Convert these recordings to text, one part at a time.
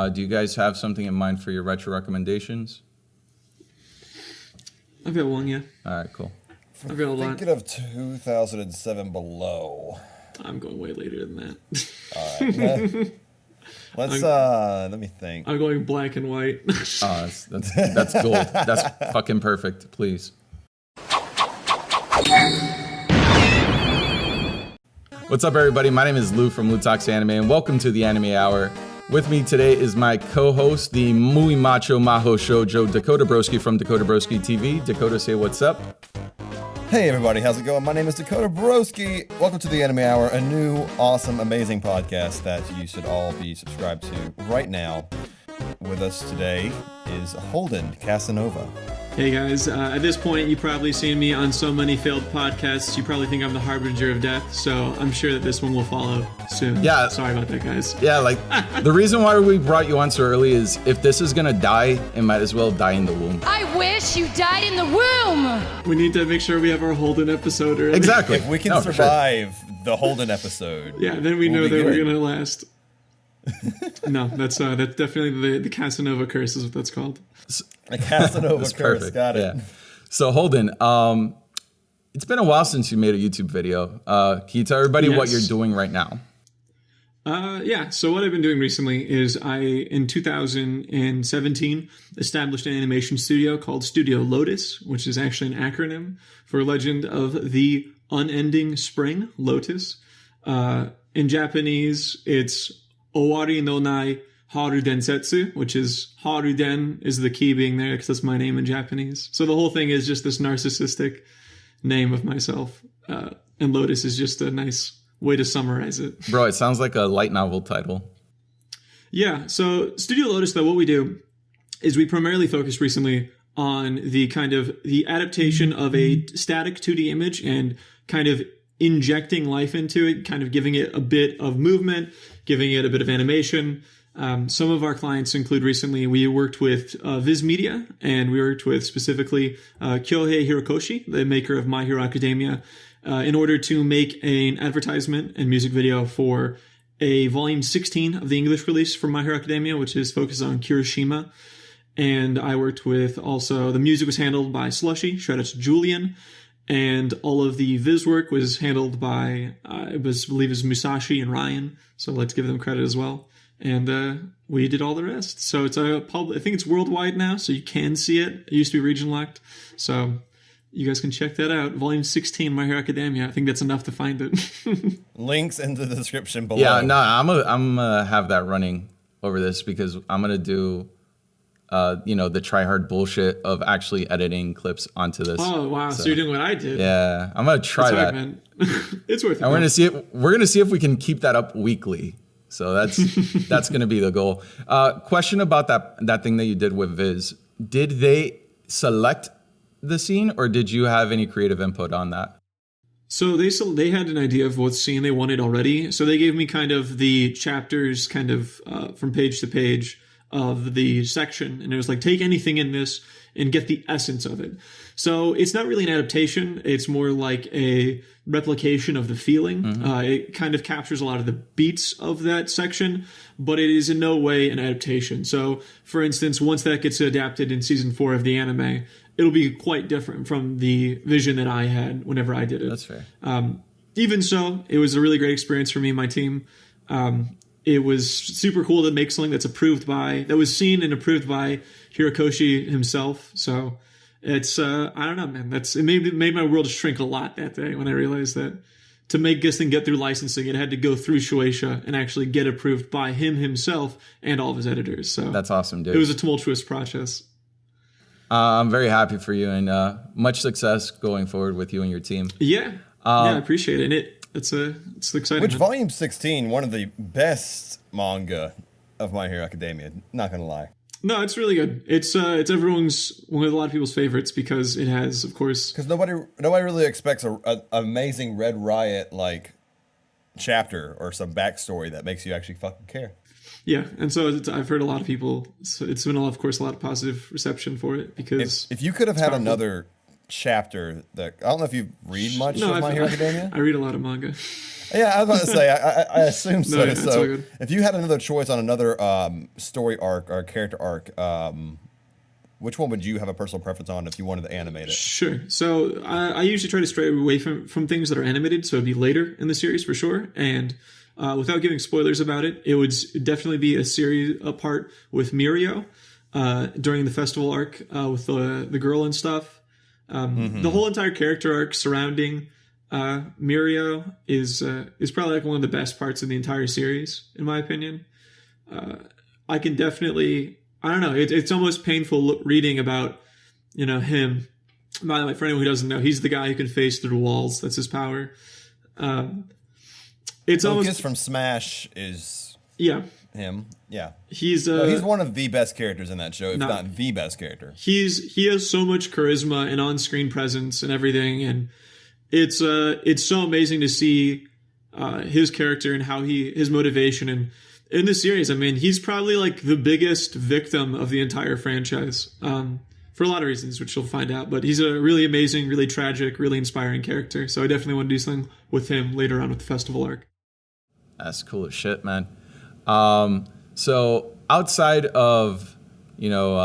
Do you guys have something in mind for your retro recommendations? I've got one, yeah. All right, cool. I've got a lot. Thinking of 2007 below. I'm going way later than that. All right. Let me think. I'm going black and white. That's gold. That's fucking perfect, please. What's up, everybody? My name is Lou from LotuS Anime, and welcome to the Anime Hour. With me today is my co-host, the muy macho majo shoujo, Dakota Broski from Dakota Broski TV. Dakota, say what's up. Hey everybody, how's it going? My name is Dakota Broski. Welcome to the Anime Hour, a new, awesome, amazing podcast that you should all be subscribed to right now. With us today is Holden Casanova. Hey guys, at this point you've probably seen me on so many failed podcasts, you probably think I'm the harbinger of death, so I'm sure that this one will follow soon. Yeah. Sorry about that, guys. Yeah, like, the reason why we brought you on so early is if this is gonna die, it might as well die in the womb. I wish you died in the womb! We need to make sure we have our Holden episode early. Exactly. If we can survive the Holden episode, yeah, then we know that we're gonna last. No, that's definitely the Casanova curse is what that's called. The Casanova curse, perfect. got it. Yeah. So Holden, it's been a while since you made a YouTube video. Can you tell everybody what you're doing right now? Yeah, so what I've been doing recently is in 2017, established an animation studio called Studio LotuS, which is actually an acronym for Legend of the Unending Spring, Lotus. In Japanese, it's Owari no Nai Haru Densetsu, which is Haru Den is the key being there because that's my name in Japanese. So the whole thing is just this narcissistic name of myself. And Lotus is just a nice way to summarize it. Bro, it sounds like a light novel title. Yeah, so Studio LotuS, though, what we do is we primarily focus recently on the adaptation of a static 2D image and kind of injecting life into it, kind of giving it a bit of movement, giving it a bit of animation. Some of our clients include recently, we worked with Viz Media, and we worked with specifically Kyohei Hirokoshi, the maker of My Hero Academia, in order to make an advertisement and music video for a volume 16 of the English release for My Hero Academia, which is focused on Kirishima. And I worked with also, the music was handled by Slushii, shout out to Julian. And all of the Viz work was handled by, I believe it was Musashi and Ryan. So let's give them credit as well. And we did all the rest. So it's I think it's worldwide now, so you can see it. It used to be region locked. So you guys can check that out. Volume 16, My Hero Academia. I think that's enough to find it. Links in the description below. Yeah, no, I'm gonna have that running over this because I'm gonna do the try-hard bullshit of actually editing clips onto this. Oh, wow. So you're doing what I did. Yeah, I'm going to try that. Man. It's worth it. And we're going to see if we can keep that up weekly. So that's going to be the goal. Question about that thing that you did with Viz. Did they select the scene or did you have any creative input on that? So they had an idea of what scene they wanted already. So they gave me kind of the chapters kind of from page to page of the section, and it was like, take anything in this and get the essence of it. So it's not really an adaptation, it's more like a replication of the feeling. It kind of captures a lot of the beats of that section, but it is in no way an adaptation. So for instance, once that gets adapted in season 4 of the anime, it'll be quite different from the vision that I had whenever I did it. That's fair. Even so, it was a really great experience for me and my team. It was super cool to make something that was seen and approved by Hirokoshi himself. So it's, I don't know, man. It made my world shrink a lot that day when I realized that to make this thing get through licensing, it had to go through Shueisha and actually get approved by him himself and all of his editors. So that's awesome, dude. It was a tumultuous process. I'm very happy for you and much success going forward with you and your team. Yeah. I appreciate it. And it's exciting. Which volume 16, one of the best manga of My Hero Academia. Not gonna lie. No, it's really good. It's one of a lot of people's favorites because it has, of course, because nobody really expects an amazing Red Riot like chapter or some backstory that makes you actually fucking care. Yeah, and so I've heard a lot of people. So it's been, of course, a lot of positive reception for it because if you could have had another chapter. I don't know if you read much No, of My Hero Academia. I read a lot of manga. Yeah, I was about to say, I assume so. No, yeah, it's all So good. if you had another choice on another story arc or character arc, which one would you have a personal preference on if you wanted to animate it? Sure. So I usually try to stray away from things that are animated, so it'd be later in the series for sure. And without giving spoilers about it, it would definitely be a series apart with Mirio during the festival arc with the girl and stuff. The whole entire character arc surrounding Mirio is probably like one of the best parts of the entire series, in my opinion. I can definitely. I don't know. It's almost painful reading about, him. By the way, for anyone who doesn't know, he's the guy who can phase through walls. That's his power. It's almost from Smash is him. Yeah, he's one of the best characters in that show, if not the best character. He has so much charisma and on-screen presence and everything, and it's so amazing to see his character and how his motivation and. In the series, I mean, he's probably like the biggest victim of the entire franchise for a lot of reasons, which you'll find out. But he's a really amazing, really tragic, really inspiring character. So I definitely want to do something with him later on with the festival arc. That's cool as shit, man. So outside of of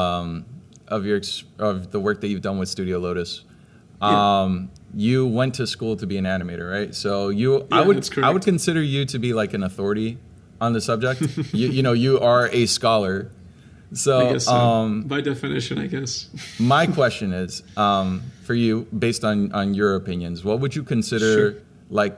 the work that you've done with Studio LotuS, you went to school to be an animator, right? So I would consider you to be like an authority on the subject. You are a scholar. So, I guess so. By definition, I guess. My question is, for you, based on your opinions, what would you consider like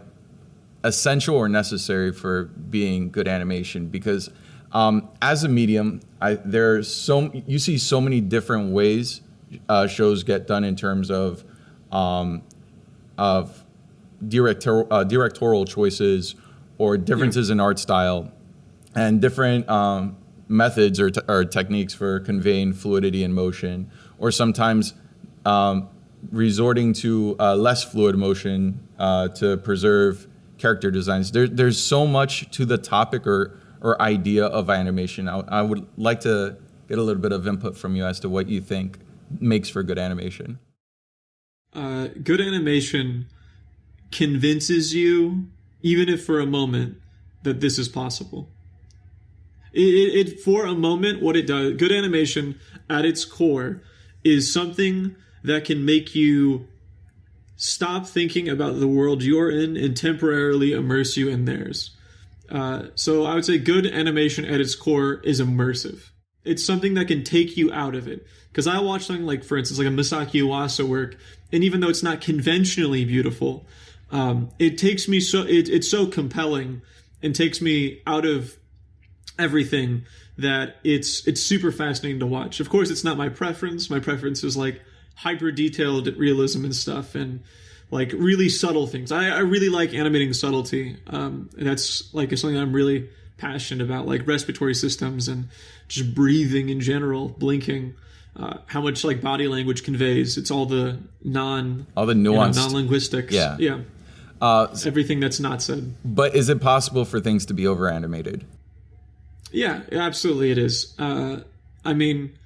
essential or necessary for being good animation? Because as a medium, you see so many different ways shows get done in terms of directorial choices or differences in art style and different methods or techniques for conveying fluidity and motion, or sometimes resorting to less fluid motion to preserve character designs. There's so much to the topic or idea of animation. I would like to get a little bit of input from you as to what you think makes for good animation. Good animation convinces you, even if for a moment, that this is possible. It for a moment, what it does, good animation at its core is something that can make you stop thinking about the world you're in and temporarily immerse you in theirs. So I would say good animation at its core is immersive. It's something that can take you out of it. Because I watch something like, for instance, like a Masaki Uwasa work, and even though it's not conventionally beautiful, it takes me it's so compelling and takes me out of everything that it's super fascinating to watch. Of course, it's not my preference. My preference is like hyper detailed realism and stuff, and like really subtle things. I really like animating subtlety. That's like something I'm really passionate about, like respiratory systems and just breathing in general, blinking. How much like body language conveys. It's all the nuanced, non-linguistics. Yeah. Everything that's not said. But is it possible for things to be over animated? Yeah, absolutely it is. I mean,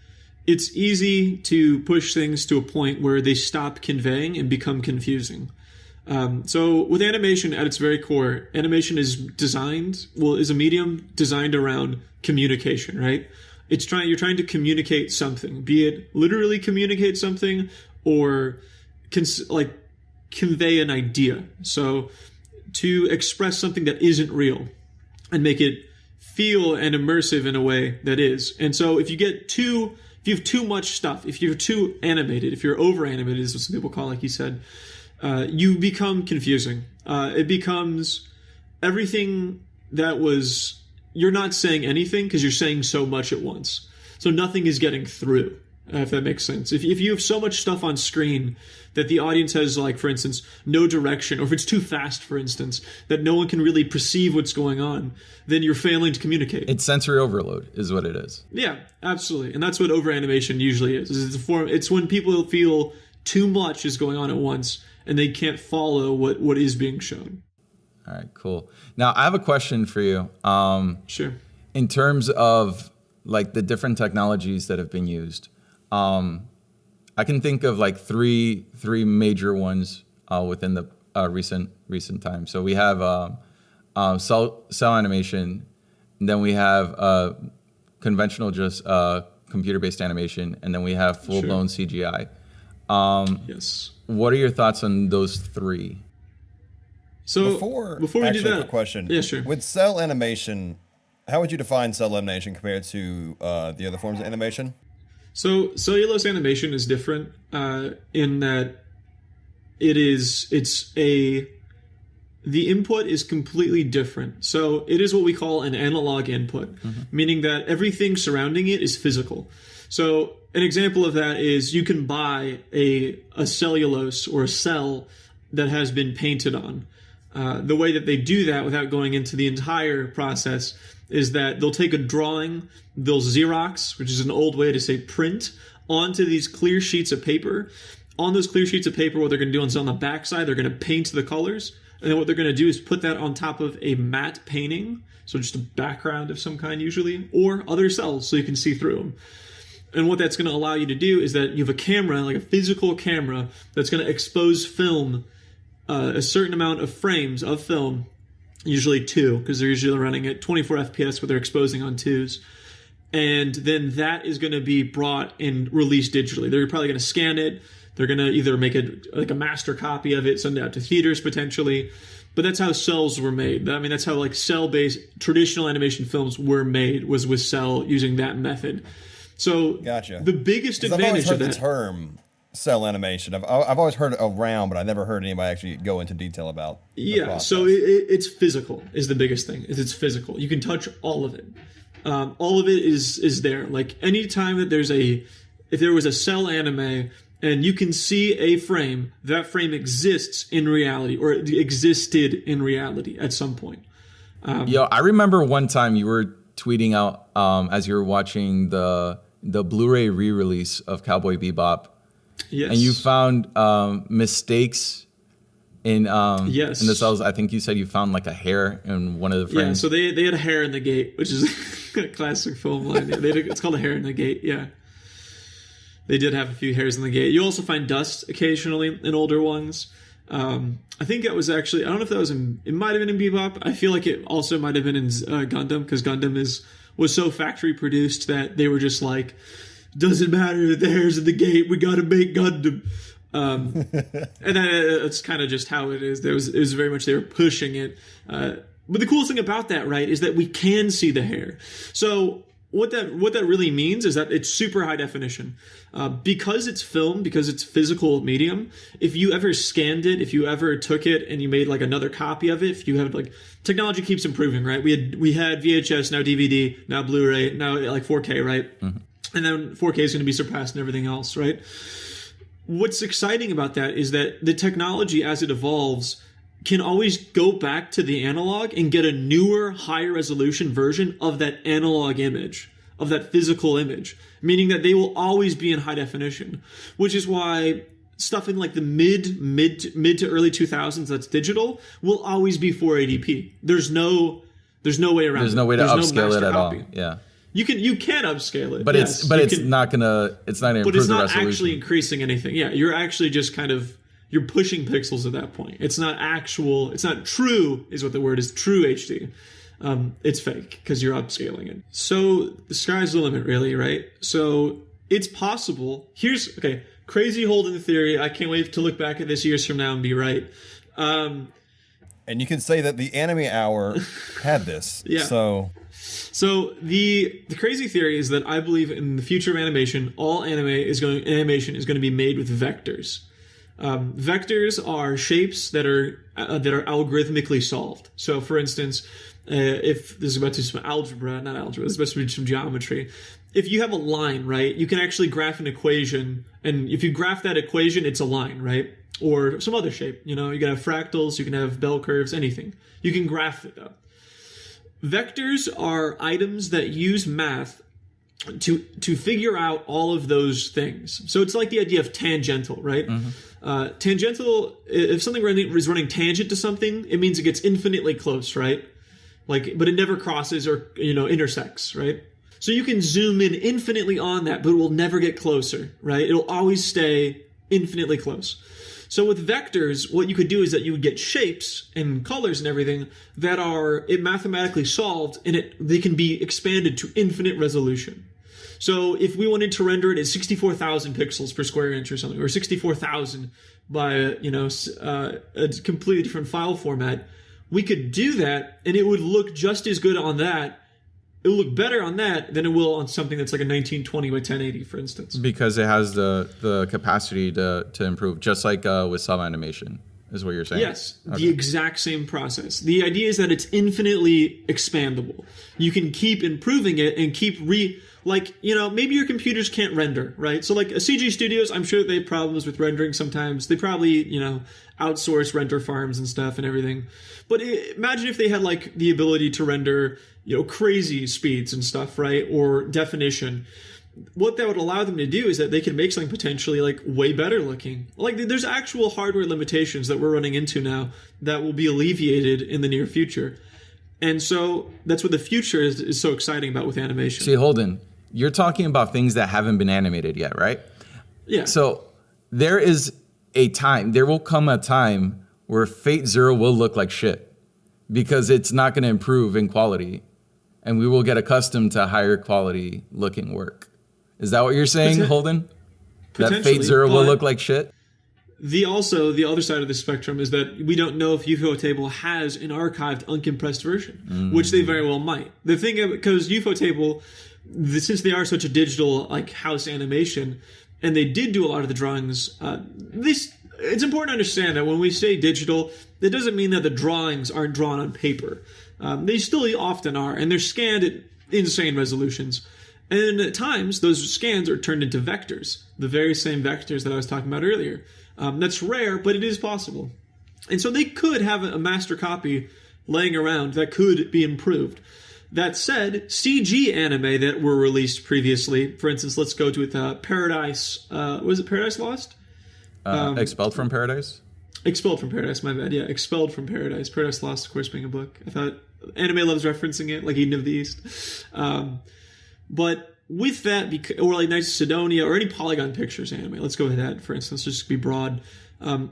it's easy to push things to a point where they stop conveying and become confusing. So with animation at its very core, animation is a medium designed around communication, right? You're trying to communicate something, be it literally communicate something or convey an idea. So to express something that isn't real and make it feel and immersive in a way that is. And so if you have too much stuff, if you're too animated, if you're over animated, is what some people call, like you said, you become confusing. It becomes everything you're not saying anything because you're saying so much at once. So nothing is getting through, if that makes sense. If you have so much stuff on screen that the audience has, like, for instance, no direction, or if it's too fast, for instance, that no one can really perceive what's going on, then you're failing to communicate. It's sensory overload is what it is. Yeah, absolutely. And that's what over-animation usually is. It's when people feel too much is going on at once and they can't follow what is being shown. All right, cool. Now, I have a question for you. Sure. In terms of like the different technologies that have been used, I can think of like three major ones within the recent time. So we have cell animation, and then we have conventional just computer-based animation, and then we have full-blown CGI. Yes. What are your thoughts on those three? So Before we do that, question. Yeah, sure. With cell animation, how would you define cell animation compared to the other forms of animation? So cellulose animation is different in that the input is completely different. So it is what we call an analog input, meaning that everything surrounding it is physical. So an example of that is you can buy a cellulose or a cell that has been painted on. The way that they do that without going into the entire process is that they'll take a drawing, they'll Xerox, which is an old way to say print, onto these clear sheets of paper. On those clear sheets of paper, what they're going to do is on the backside, they're going to paint the colors. And then what they're going to do is put that on top of a matte painting, so just a background of some kind usually, or other cells so you can see through them. And what that's going to allow you to do is that you have a camera, like a physical camera, that's going to expose film, a certain amount of frames of film, usually 2, because they're usually running at 24 FPS, but they're exposing on 2s. And then that is going to be brought and released digitally. They're probably going to scan it. They're going to either make it like a master copy of it, send it out to theaters potentially. But that's how cells were made. I mean, that's how like cell-based traditional animation films were made, was with cell using that method. So Gotcha. The biggest advantage I've always heard of that the term cell animation. I've always heard it around, but I never heard anybody actually go into detail about the process. So it's physical is the biggest thing. It's physical. You can touch all of it. All of it is there. Like anytime that if there was a cell anime and you can see a frame, that frame exists in reality, or it existed in reality at some point. I remember one time you were tweeting out as you were watching the Blu-ray re-release of Cowboy Bebop. Yes. And you found mistakes in yes. in the cells. I think you said you found like a hair in one of the frames. Yeah, so they had a hair in the gate, which is a classic film line. It's called a hair in the gate, yeah. They did have a few hairs in the gate. You also find dust occasionally in older ones. I think it was actually, I don't know if that was it might have been in Bebop. I feel like it also might have been in Gundam, because Gundam was so factory produced that they were just like, doesn't matter that the hair's in the gate, we gotta make Gundam. And that's kind of just how it is. It was very much they were pushing it. But the coolest thing about that, right, is that we can see the hair. So what that really means is that it's super high definition. Because it's film, because it's physical medium, if you ever scanned it, if you ever took it and you made like another copy of it, if you have like, technology keeps improving, right? We had VHS, now DVD, now Blu-ray, now like 4K, right? Mm-hmm. And then 4K is going to be surpassed and everything else, right? What's exciting about that is that the technology, as it evolves, can always go back to the analog and get a newer, higher resolution version of that analog image, of that physical image, meaning that they will always be in high definition, which is why stuff in like the mid to early 2000s that's digital will always be 480p. There's no way around it. There's no way to upscale it at all. Yeah. You can upscale it, but yes, it's not gonna improve the resolution. But it's not actually increasing anything. Yeah, you're actually just kind of you're pushing pixels at that point. It's not true, is what the word is, true HD. It's fake because you're upscaling it. So the sky's the limit, really, right? So it's possible. Crazy Holden theory. I can't wait to look back at this years from now and be right. And you can say that the Anime Hour had this. Yeah. So the crazy theory is that I believe in the future of animation, all animation is going to be made with vectors. Vectors are shapes that are algorithmically solved. So, for instance, if this is about to be some algebra, not algebra, this is about to be some geometry. If you have a line, right, you can actually graph an equation, and if you graph that equation, it's a line, right? Or some other shape. You can have fractals, you can have bell curves, anything. You can graph it up. Vectors are items that use math to figure out all of those things. So it's like the idea of tangential, right? Mm-hmm. Tangential, if something is running tangent to something, it means it gets infinitely close, right? But it never crosses or intersects, right? So you can zoom in infinitely on that, but it will never get closer, right? It'll always stay infinitely close. So with vectors, what you could do is that you would get shapes and colors and everything that are mathematically solved, and they can be expanded to infinite resolution. So if we wanted to render it at 64,000 pixels per square inch or something, or 64,000 by a completely different file format, we could do that, and it would look just as good on that. It will look better on that than it will on something that's like a 1920 by 1080, for instance. Because it has the capacity to improve, just like with some animation, is what you're saying? Yes, okay. The exact same process. The idea is that it's infinitely expandable. You can keep improving it and keep maybe your computers can't render, right? So like CG studios, I'm sure they have problems with rendering sometimes. They probably, outsource render farms and stuff and everything. But imagine if they had like the ability to render, crazy speeds and stuff, right? Or definition. What that would allow them to do is that they could make something potentially like way better looking. Like there's actual hardware limitations that we're running into now that will be alleviated in the near future. And so that's what the future is so exciting about with animation. See, Holden, you're talking about things that haven't been animated yet, right? Yeah. So there will come a time where Fate Zero will look like shit because it's not going to improve in quality, and we will get accustomed to higher quality looking work. Is that what you're saying, Holden? That Fate Zero will look like shit? The other side of the spectrum is that we don't know if Ufotable has an archived uncompressed version, which they very well might. The thing, because Ufotable, since they are such a digital like house animation, and they did do a lot of the drawings, it's important to understand that when we say digital, that doesn't mean that the drawings aren't drawn on paper. They still often are, and they're scanned at insane resolutions. And at times, those scans are turned into vectors, the very same vectors that I was talking about earlier. That's rare, but it is possible. And so they could have a master copy laying around that could be improved. That said, CG anime that were released previously, for instance, let's go to Paradise, was it Paradise Lost? Expelled from Paradise? Expelled from Paradise, my bad, yeah. Expelled from Paradise. Paradise Lost, of course, being a book. I thought anime loves referencing it, like Eden of the East. But with that, or like Knights of Sidonia, or any Polygon Pictures anime, let's go with that, for instance, just be broad.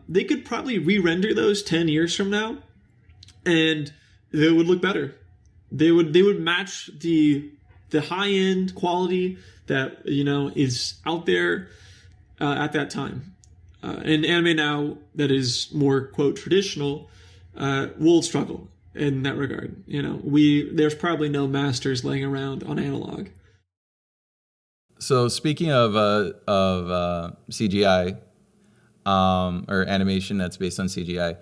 They could probably re-render those 10 years from now, and they would look better. They would match the high-end quality that, is out there at that time. And anime now that is more, quote, traditional, will struggle in that regard. There's probably no masters laying around on analog. So speaking of CGI, or animation that's based on CGI,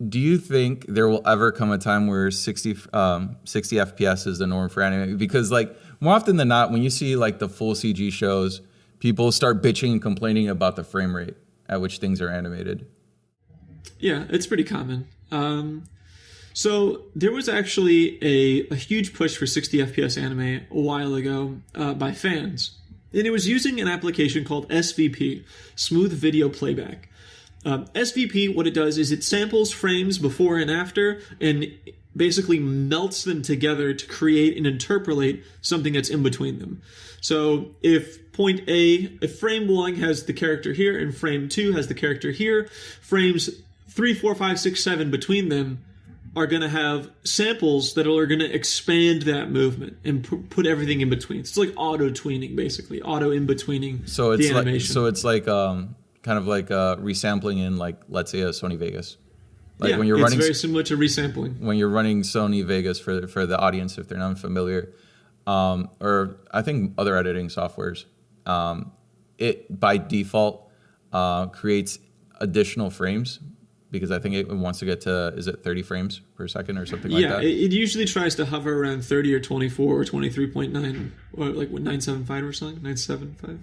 do you think there will ever come a time where 60 FPS is the norm for anime? Because like more often than not, when you see like the full CG shows, people start bitching and complaining about the frame rate at which things are animated. Yeah, it's pretty common. So there was actually a huge push for 60 FPS anime a while ago by fans. And it was using an application called SVP, Smooth Video Playback. SVP, what it does is it samples frames before and after and basically melts them together to create and interpolate something that's in between them. So if frame 1 has the character here and frame 2 has the character here, frames 3, 4, 5, 6, 7 between them are going to have samples that are going to expand that movement and put everything in between. So it's like auto-tweening, basically. Auto-in-betweening the animation. So it's like kind of like resampling in, like, let's say, a Sony Vegas. Like yeah, when you're it's very similar to resampling. When you're running Sony Vegas for the audience, if they're not familiar, or I think other editing softwares, it by default creates additional frames, because I think it wants to get to, is it 30 frames per second or something like that? Yeah, it usually tries to hover around 30 or 24 or 23.9, or like what, 975 or something? 975?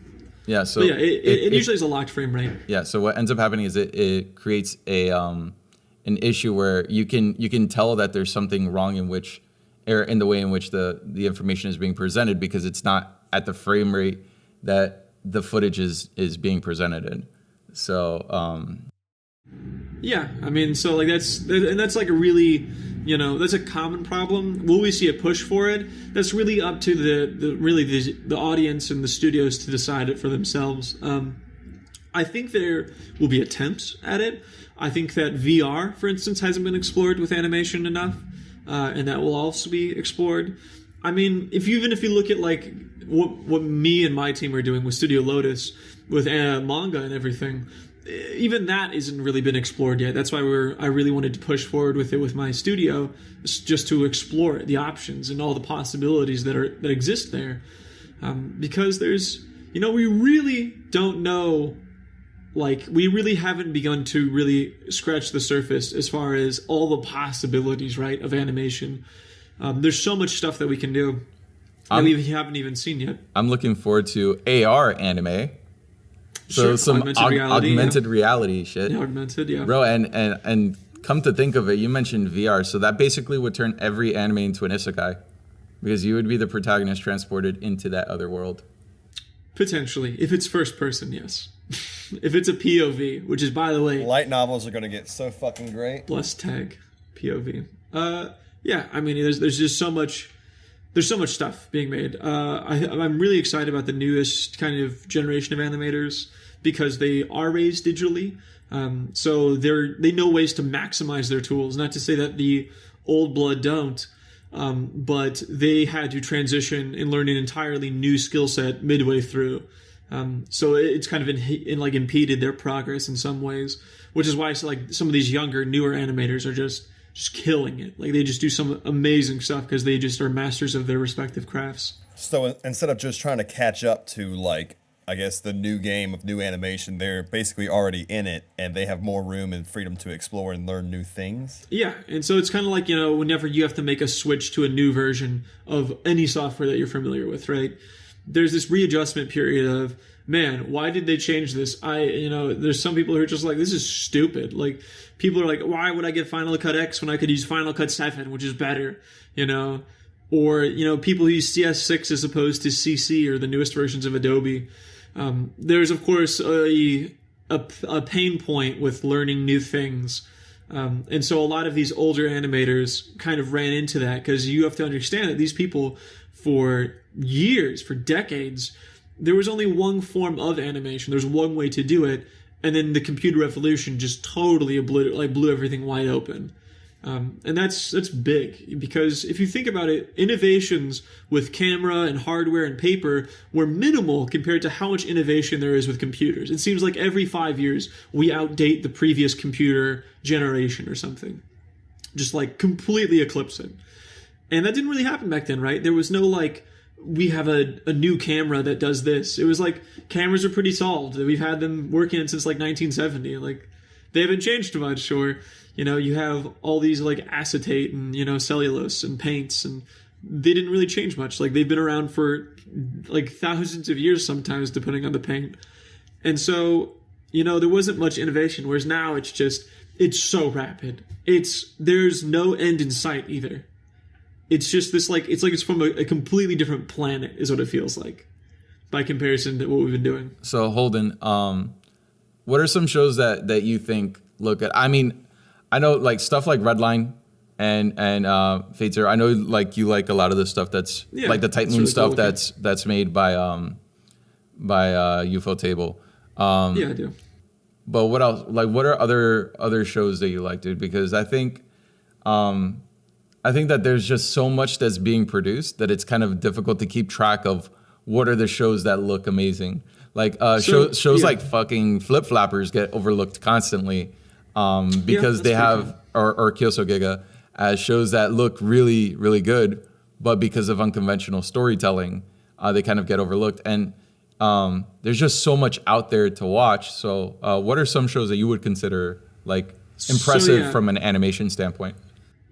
Yeah, so... But yeah, it usually is a locked frame rate. Yeah, so what ends up happening is it creates an issue where you can tell that there's something wrong in the way in which the information is being presented, because it's not at the frame rate that the footage is being presented in. So... Yeah, I mean, so like that's like a really That's a common problem. Will we see a push for it? That's really up to the audience and the studios to decide it for themselves. I think there will be attempts at it. I think that VR, for instance, hasn't been explored with animation enough, and that will also be explored. I mean, if you look at like what me and my team are doing with Studio LotuS, with manga and everything, even that isn't really been explored yet. That's why I really wanted to push forward with it with my studio, just to explore the options and all the possibilities that exist there, because there's we really don't know. Like, we really haven't begun to really scratch the surface as far as all the possibilities, right, of animation. There's so much stuff that we can do that we haven't even seen yet. I'm looking forward to AR anime. So Sure, some augmented reality shit. Yeah, augmented, yeah. Bro, and come to think of it, you mentioned VR, so that basically would turn every anime into an isekai, because you would be the protagonist transported into that other world. Potentially. If it's first person, yes. If it's a POV, which is, by the way... Light novels are going to get so fucking great. Blessed tag. POV. Yeah, I mean, there's just so much... There's so much stuff being made. I'm really excited about the newest kind of generation of animators, because they are raised digitally. So they know ways to maximize their tools. Not to say that the old blood don't, but they had to transition and learn an entirely new skill set midway through. So it's kind of impeded their progress in some ways, which is why some of these younger, newer animators are just killing it. Like, they just do some amazing stuff because they just are masters of their respective crafts. So instead of just trying to catch up to, like, I guess the new game of new animation, they're basically already in it, and they have more room and freedom to explore and learn new things. Yeah, and so it's kind of like, whenever you have to make a switch to a new version of any software that you're familiar with, right? There's this readjustment period of, man, why did they change this? There's some people who are just like, this is stupid. Like, people are like, why would I get Final Cut X when I could use Final Cut 7, which is better, Or, people who use CS6 as opposed to CC or the newest versions of Adobe. There's, of course, a pain point with learning new things. And so a lot of these older animators kind of ran into that, because you have to understand that these people, for years, for decades, there was only one form of animation. There's one way to do it, and then the computer revolution just totally blew everything wide open. And that's big, because if you think about it, innovations with camera and hardware and paper were minimal compared to how much innovation there is with computers. It seems like every 5 years we outdate the previous computer generation or something. Just like completely eclipse it. And that didn't really happen back then, right? There was no we have a new camera that does this. It was like, cameras are pretty solid. We've had them working since 1970. They haven't changed much. Or, you have all these acetate and, cellulose and paints, and they didn't really change much. They've been around for thousands of years sometimes, depending on the paint. And so, there wasn't much innovation. Whereas now it's so rapid. There's no end in sight either. It's just this it's from a completely different planet is what it feels like, by comparison to what we've been doing. So Holden, what are some shows that you think look at? I mean, I know stuff like Redline and Fate Zero. I know you like a lot of the stuff that's like the Tight Moon really stuff cool that's made by UFO Table. Yeah, I do. But what else? What are other shows that you like, dude? Because I think that there's just so much that's being produced that it's kind of difficult to keep track of what are the shows that look amazing. Shows like fucking Flip Flappers get overlooked constantly because they have, or Kyoso Giga, as shows that look really, really good, but because of unconventional storytelling, they kind of get overlooked. And there's just so much out there to watch. So what are some shows that you would consider impressive from an animation standpoint?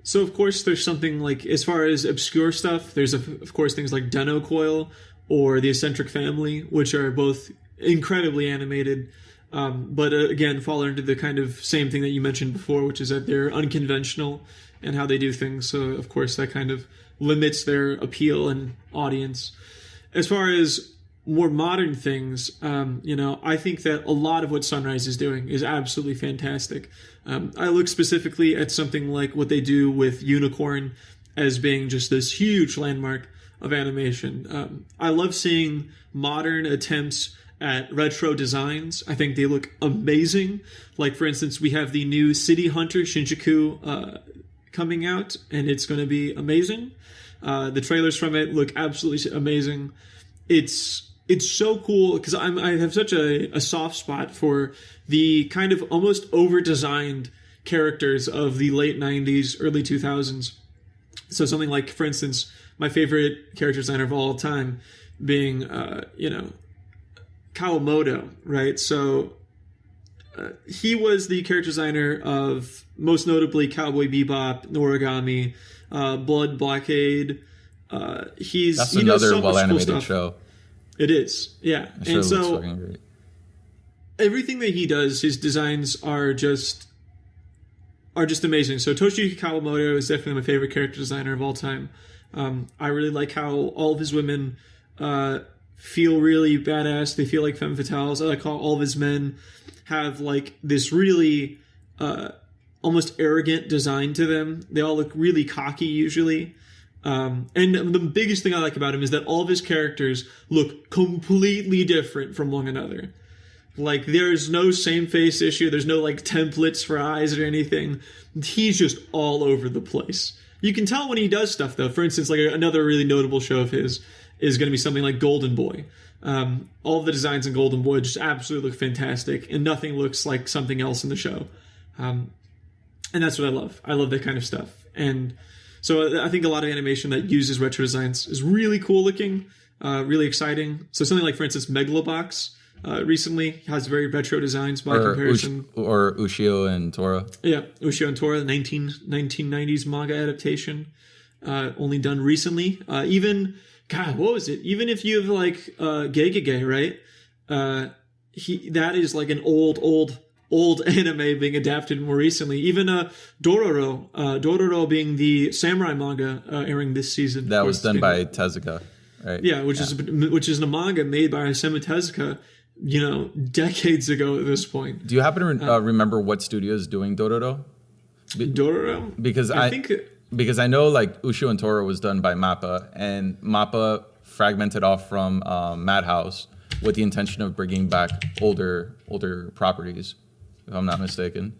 So, of course, there's something as far as obscure stuff, there's, of course, things like Deno Coil or The Eccentric Family, which are both incredibly animated, but again, fall into the kind of same thing that you mentioned before, which is that they're unconventional in how they do things. So, of course, that kind of limits their appeal and audience. As far as more modern things, I think that a lot of what Sunrise is doing is absolutely fantastic. I look specifically at something like what they do with Unicorn as being just this huge landmark of animation. I love seeing modern attempts at retro designs. I think they look amazing. Like, for instance, we have the new City Hunter Shinjuku coming out, and it's going to be amazing. The trailers from it look absolutely amazing. It's so cool because I have such a soft spot for the kind of almost over-designed characters of the late 90s, early 2000s. So something like, for instance, my favorite character designer of all time being, Kawamoto, right? So he was the character designer of, most notably, Cowboy Bebop, Noragami, Blood Blockade. That's another so well-animated cool show. It is, yeah. That show looks fucking great. Everything that he does, his designs are just amazing. So Toshiyuki Kawamoto is definitely my favorite character designer of all time. I really like how all of his women feel really badass. They feel like femme fatales. I like how all of his men have like this really almost arrogant design to them. They all look really cocky usually. And the biggest thing I like about him is that all of his characters look completely different from one another. Like, there's no same face issue. There's no, like, templates for eyes or anything. He's just all over the place. You can tell when he does stuff, though. For instance, like, another really notable show of his is going to be something like Golden Boy. All of the designs in Golden Boy just absolutely look fantastic, and nothing looks like something else in the show. And that's what I love. I love that kind of stuff. And so I think a lot of animation that uses retro designs is really cool looking, really exciting. So something like, for instance, Megalobox recently has very retro designs by comparison. Or Ushio and Tora. Yeah, Ushio and Tora, the 1990s manga adaptation, only done recently. Even, God, what was it? Even if you have like Gegege, right? That is like an old anime being adapted more recently. Even Dororo being the samurai manga airing this season. That was done by Tezuka, right? Yeah, which is a manga made by Osamu Tezuka, decades ago at this point. Do you happen to remember what studio is doing Dororo? Dororo? Because I know like Ushio and Tora was done by MAPPA, and MAPPA fragmented off from Madhouse with the intention of bringing back older properties, if I'm not mistaken.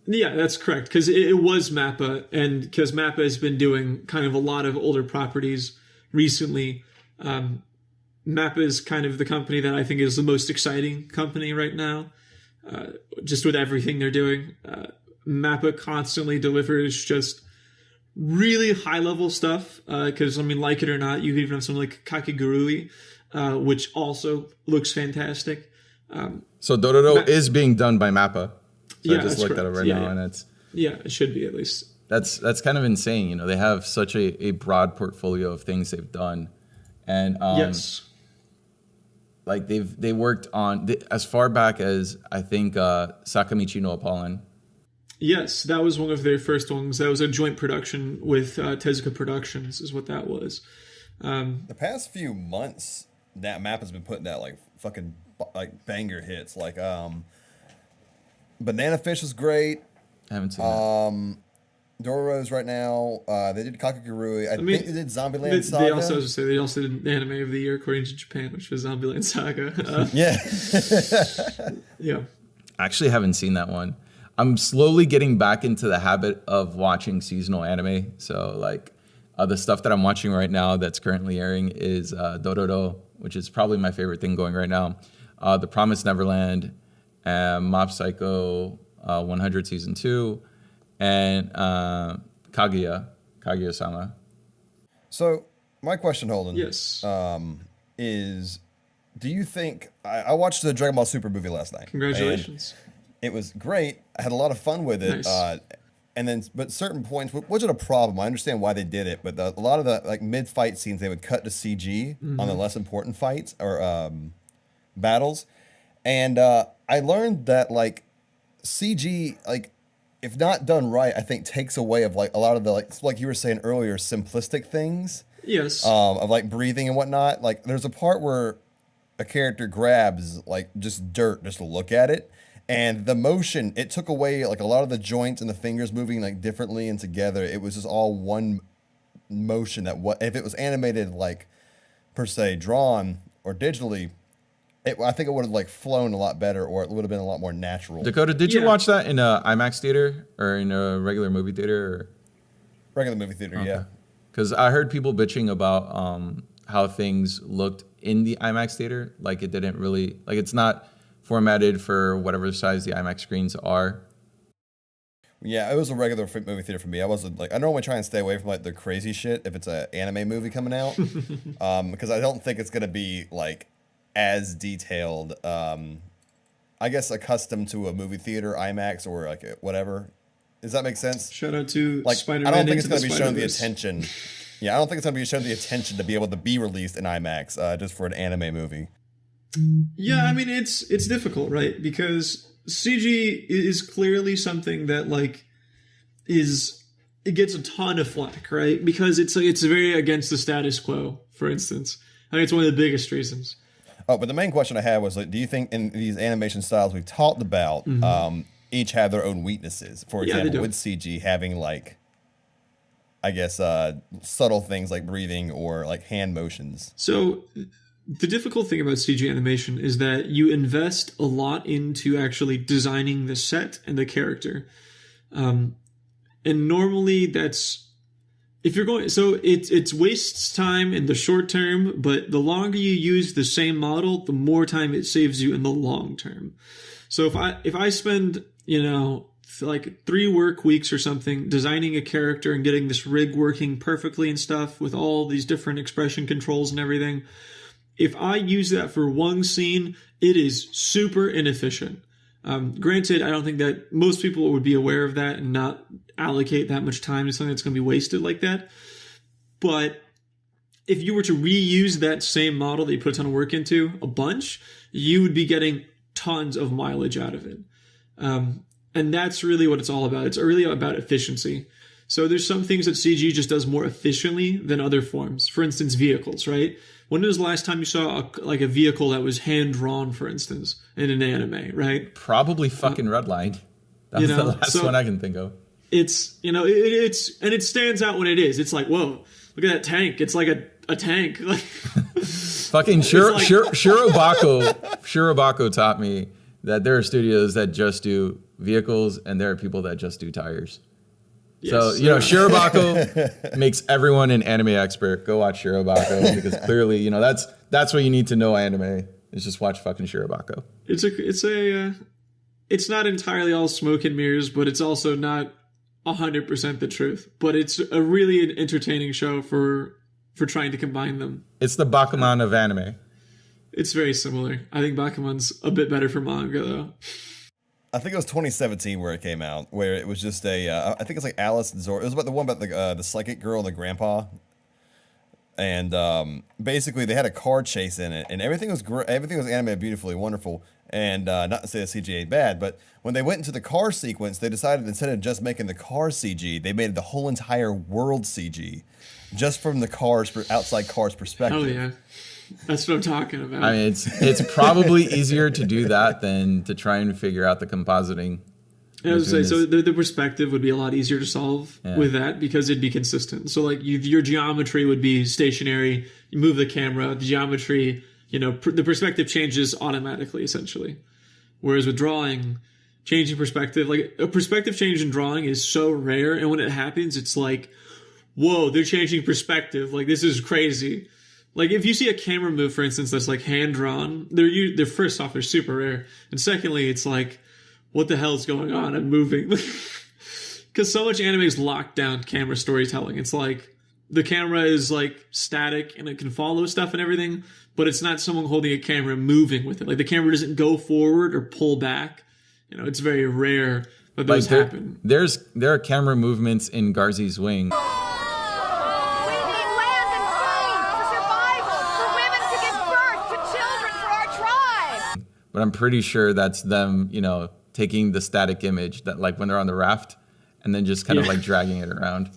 Yeah, that's correct, because it was MAPPA, and because MAPPA has been doing kind of a lot of older properties recently. MAPPA is kind of the company that I think is the most exciting company right now, just with everything they're doing. MAPPA constantly delivers just really high-level stuff, because, like it or not, you even have something like Kakegurui, which also looks fantastic. So Dororo is being done by MAPPA. So Yeah, I just looked at it right now, and it's... Yeah, it should be at least. That's kind of insane. They have such a broad portfolio of things they've done. And yes. Like they worked on as far back as I think Sakamichi no Appallen. Yes, that was one of their first ones. That was a joint production with Tezuka Productions, is what that was. The past few months, that map has been putting out like fucking like banger hits. Like Banana Fish is great. I haven't seen that. Dororo's right now. They did Kakegurui. I think they did Zombieland Saga. They also did Anime of the Year according to Japan, which was Zombieland Saga. Yeah. I actually haven't seen that one. I'm slowly getting back into the habit of watching seasonal anime. So like the stuff that I'm watching right now that's currently airing is Dororo, which is probably my favorite thing going right now. The Promised Neverland, Mob Psycho 100 Season 2, and Kaguya-sama. So my question, Holden, Yes. is, do you think I watched the Dragon Ball Super movie last night? Congratulations. It was great. I had a lot of fun with it. Nice. But certain points wasn't a problem. I understand why they did it, but a lot of the like mid-fight scenes they would cut to CG on the less important fights or battles, and I learned that like CG, like if not done right, I think takes away of like a lot of the like you were saying earlier, simplistic things. Yes. Of like breathing and whatnot. Like there's a part where a character grabs like just dirt just to look at it. And the motion, it took away like a lot of the joints and the fingers moving like differently and together. It was just all one motion that if it was animated like per se drawn or digitally, I think it would have like flown a lot better, or it would have been a lot more natural. Dakota, did you watch that in a IMAX theater or in a regular movie theater? Or? Regular movie theater, yeah. Because I heard people bitching about how things looked in the IMAX theater. Like it didn't really, like it's not formatted for whatever size the IMAX screens are. Yeah, it was a regular movie theater for me. I wasn't like, I normally try and stay away from like the crazy shit if it's an anime movie coming out, because I don't think it's gonna be like as detailed. I guess accustomed to a movie theater IMAX or like whatever. Does that make sense? Shout out to like Spider-Man. I don't think it's gonna be shown the attention. Yeah, I don't think it's gonna be shown the attention to be able to be released in IMAX just for an anime movie. Yeah, I mean it's difficult, right? Because CG is clearly something that like it gets a ton of flack, right? Because it's very against the status quo, for instance. I think it's one of the biggest reasons. Oh, but the main question I had was like, do you think in these animation styles we talked about, each have their own weaknesses? For example, with CG having like, I guess, subtle things like breathing or like hand motions. So the difficult thing about CG animation is that you invest a lot into actually designing the set and the character. And normally that's, if you're going, so it wastes time in the short term, but the longer you use the same model, the more time it saves you in the long term. So if I spend, like 3 work weeks or something designing a character and getting this rig working perfectly and stuff with all these different expression controls and everything, if I use that for one scene, it is super inefficient. Granted, I don't think that most people would be aware of that and not allocate that much time to something that's going to be wasted like that. But if you were to reuse that same model that you put a ton of work into a bunch, you would be getting tons of mileage out of it. And that's really what it's all about. It's really about efficiency. So there's some things that CG just does more efficiently than other forms. For instance, vehicles, right? When was the last time you saw a vehicle that was hand-drawn, for instance, in an anime, right? Probably fucking Redline. That's the last one I can think of. It's, and it stands out when it is. It's like, whoa, look at that tank. It's like a tank. Fucking Shirobako taught me that there are studios that just do vehicles and there are people that just do tires. Yes. So, Shirobako makes everyone an anime expert. Go watch Shirobako because clearly, that's what you need to know anime is just watch fucking Shirobako. It's not entirely all smoke and mirrors, but it's also not 100% the truth. But it's a really entertaining show for trying to combine them. It's the Bakuman of anime. It's very similar. I think Bakuman's a bit better for manga, though. I think it was 2017 where it came out, where it was just I think it's like Alice and Zora. It was about the one about the psychic girl and the grandpa. And basically they had a car chase in it, and everything was everything was animated beautifully, wonderful. And not to say the CGI bad, but when they went into the car sequence, they decided instead of just making the car CG, they made the whole entire world CG, just from the outside cars perspective. Oh yeah. That's what I'm talking about. I mean, it's probably easier to do that than to try and figure out the compositing. I was say, so the perspective would be a lot easier to solve with that because it'd be consistent. So like your geometry would be stationary. You move the camera, the geometry, the perspective changes automatically, essentially. Whereas with drawing, changing perspective, like a perspective change in drawing is so rare, and when it happens, it's like, whoa, they're changing perspective. Like this is crazy. Like if you see a camera move, for instance, that's like hand drawn, they're first off, they're super rare, and secondly, it's like, what the hell is going on? I'm moving. Because so much anime is locked down camera storytelling. It's like the camera is like static and it can follow stuff and everything, but it's not someone holding a camera moving with it. Like the camera doesn't go forward or pull back. It's very rare that those happen. There are camera movements in Garzy's Wing. But I'm pretty sure that's them, taking the static image that like when they're on the raft and then just kind of like dragging it around.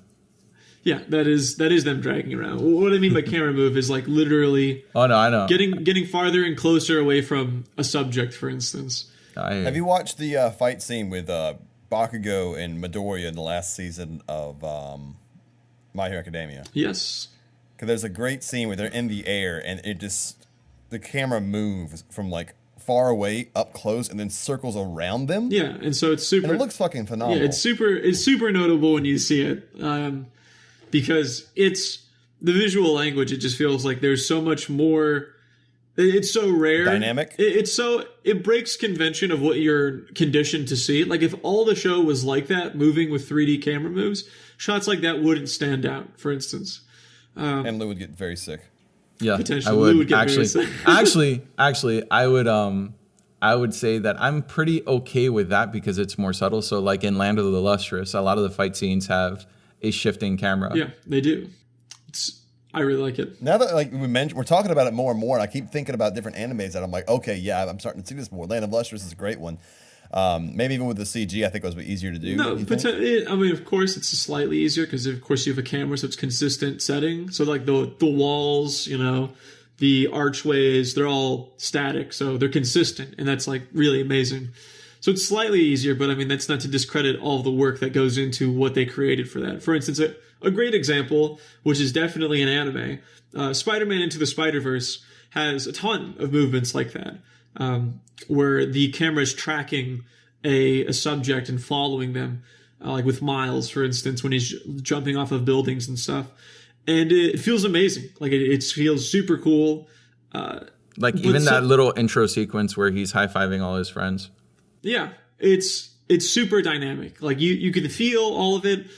Yeah, that is them dragging around. What I mean by camera move is like literally. Oh no, I know. Getting farther and closer away from a subject, for instance. Have you watched the fight scene with Bakugo and Midoriya in the last season of My Hero Academia? Yes. Because there's a great scene where they're in the air and the camera moves from like far away up close and then circles around them. Yeah, and so it's super. And it looks fucking phenomenal. Yeah, it's super notable when you see it, because it's the visual language. It just feels like there's so much more. It's so rare, dynamic. It breaks convention of what you're conditioned to see. Like if all the show was like that, moving with 3D camera moves, shots like that wouldn't stand out. For instance, and Lou would get very sick. Yeah, potentially. I would. Lou would get actually, very sick. actually, I would say that I'm pretty okay with that because it's more subtle. So like in Land of the Lustrous, a lot of the fight scenes have a shifting camera. Yeah, they do. I really like it. Now that like we're talking about it more and more, and I keep thinking about different animes that I'm like, okay, yeah, I'm starting to see this more. Land of Lustrous is a great one. Maybe even with the CG, I think it was easier to do. No, I mean, of course, it's slightly easier because, of course, you have a camera, so it's consistent setting. So, like the walls, the archways, they're all static, so they're consistent, and that's like really amazing. So it's slightly easier, but I mean, that's not to discredit all the work that goes into what they created for that. For instance, a great example, which is definitely an anime, Spider-Man Into the Spider-Verse has a ton of movements like that, where the camera is tracking a subject and following them, like with Miles, for instance, when he's jumping off of buildings and stuff. And it feels amazing. Like it feels super cool. Like even that little intro sequence where he's high-fiving all his friends. Yeah, it's super dynamic. Like you can feel all of it.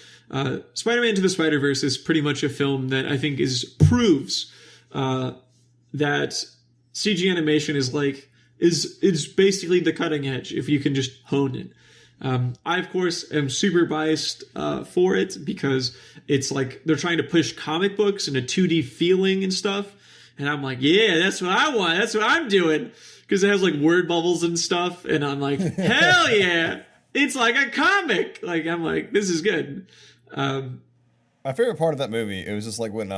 Spider-Man Into the Spider-Verse is pretty much a film that I think proves that CG animation is basically the cutting edge if you can just hone it. I of course am super biased for it because it's like they're trying to push comic books and a 2D feeling and stuff, and I'm like, yeah, that's what I want. That's what I'm doing. Because it has like word bubbles and stuff, and I'm like, hell yeah, it's like a comic. Like I'm like, this is good. My favorite part of that movie, it was just like when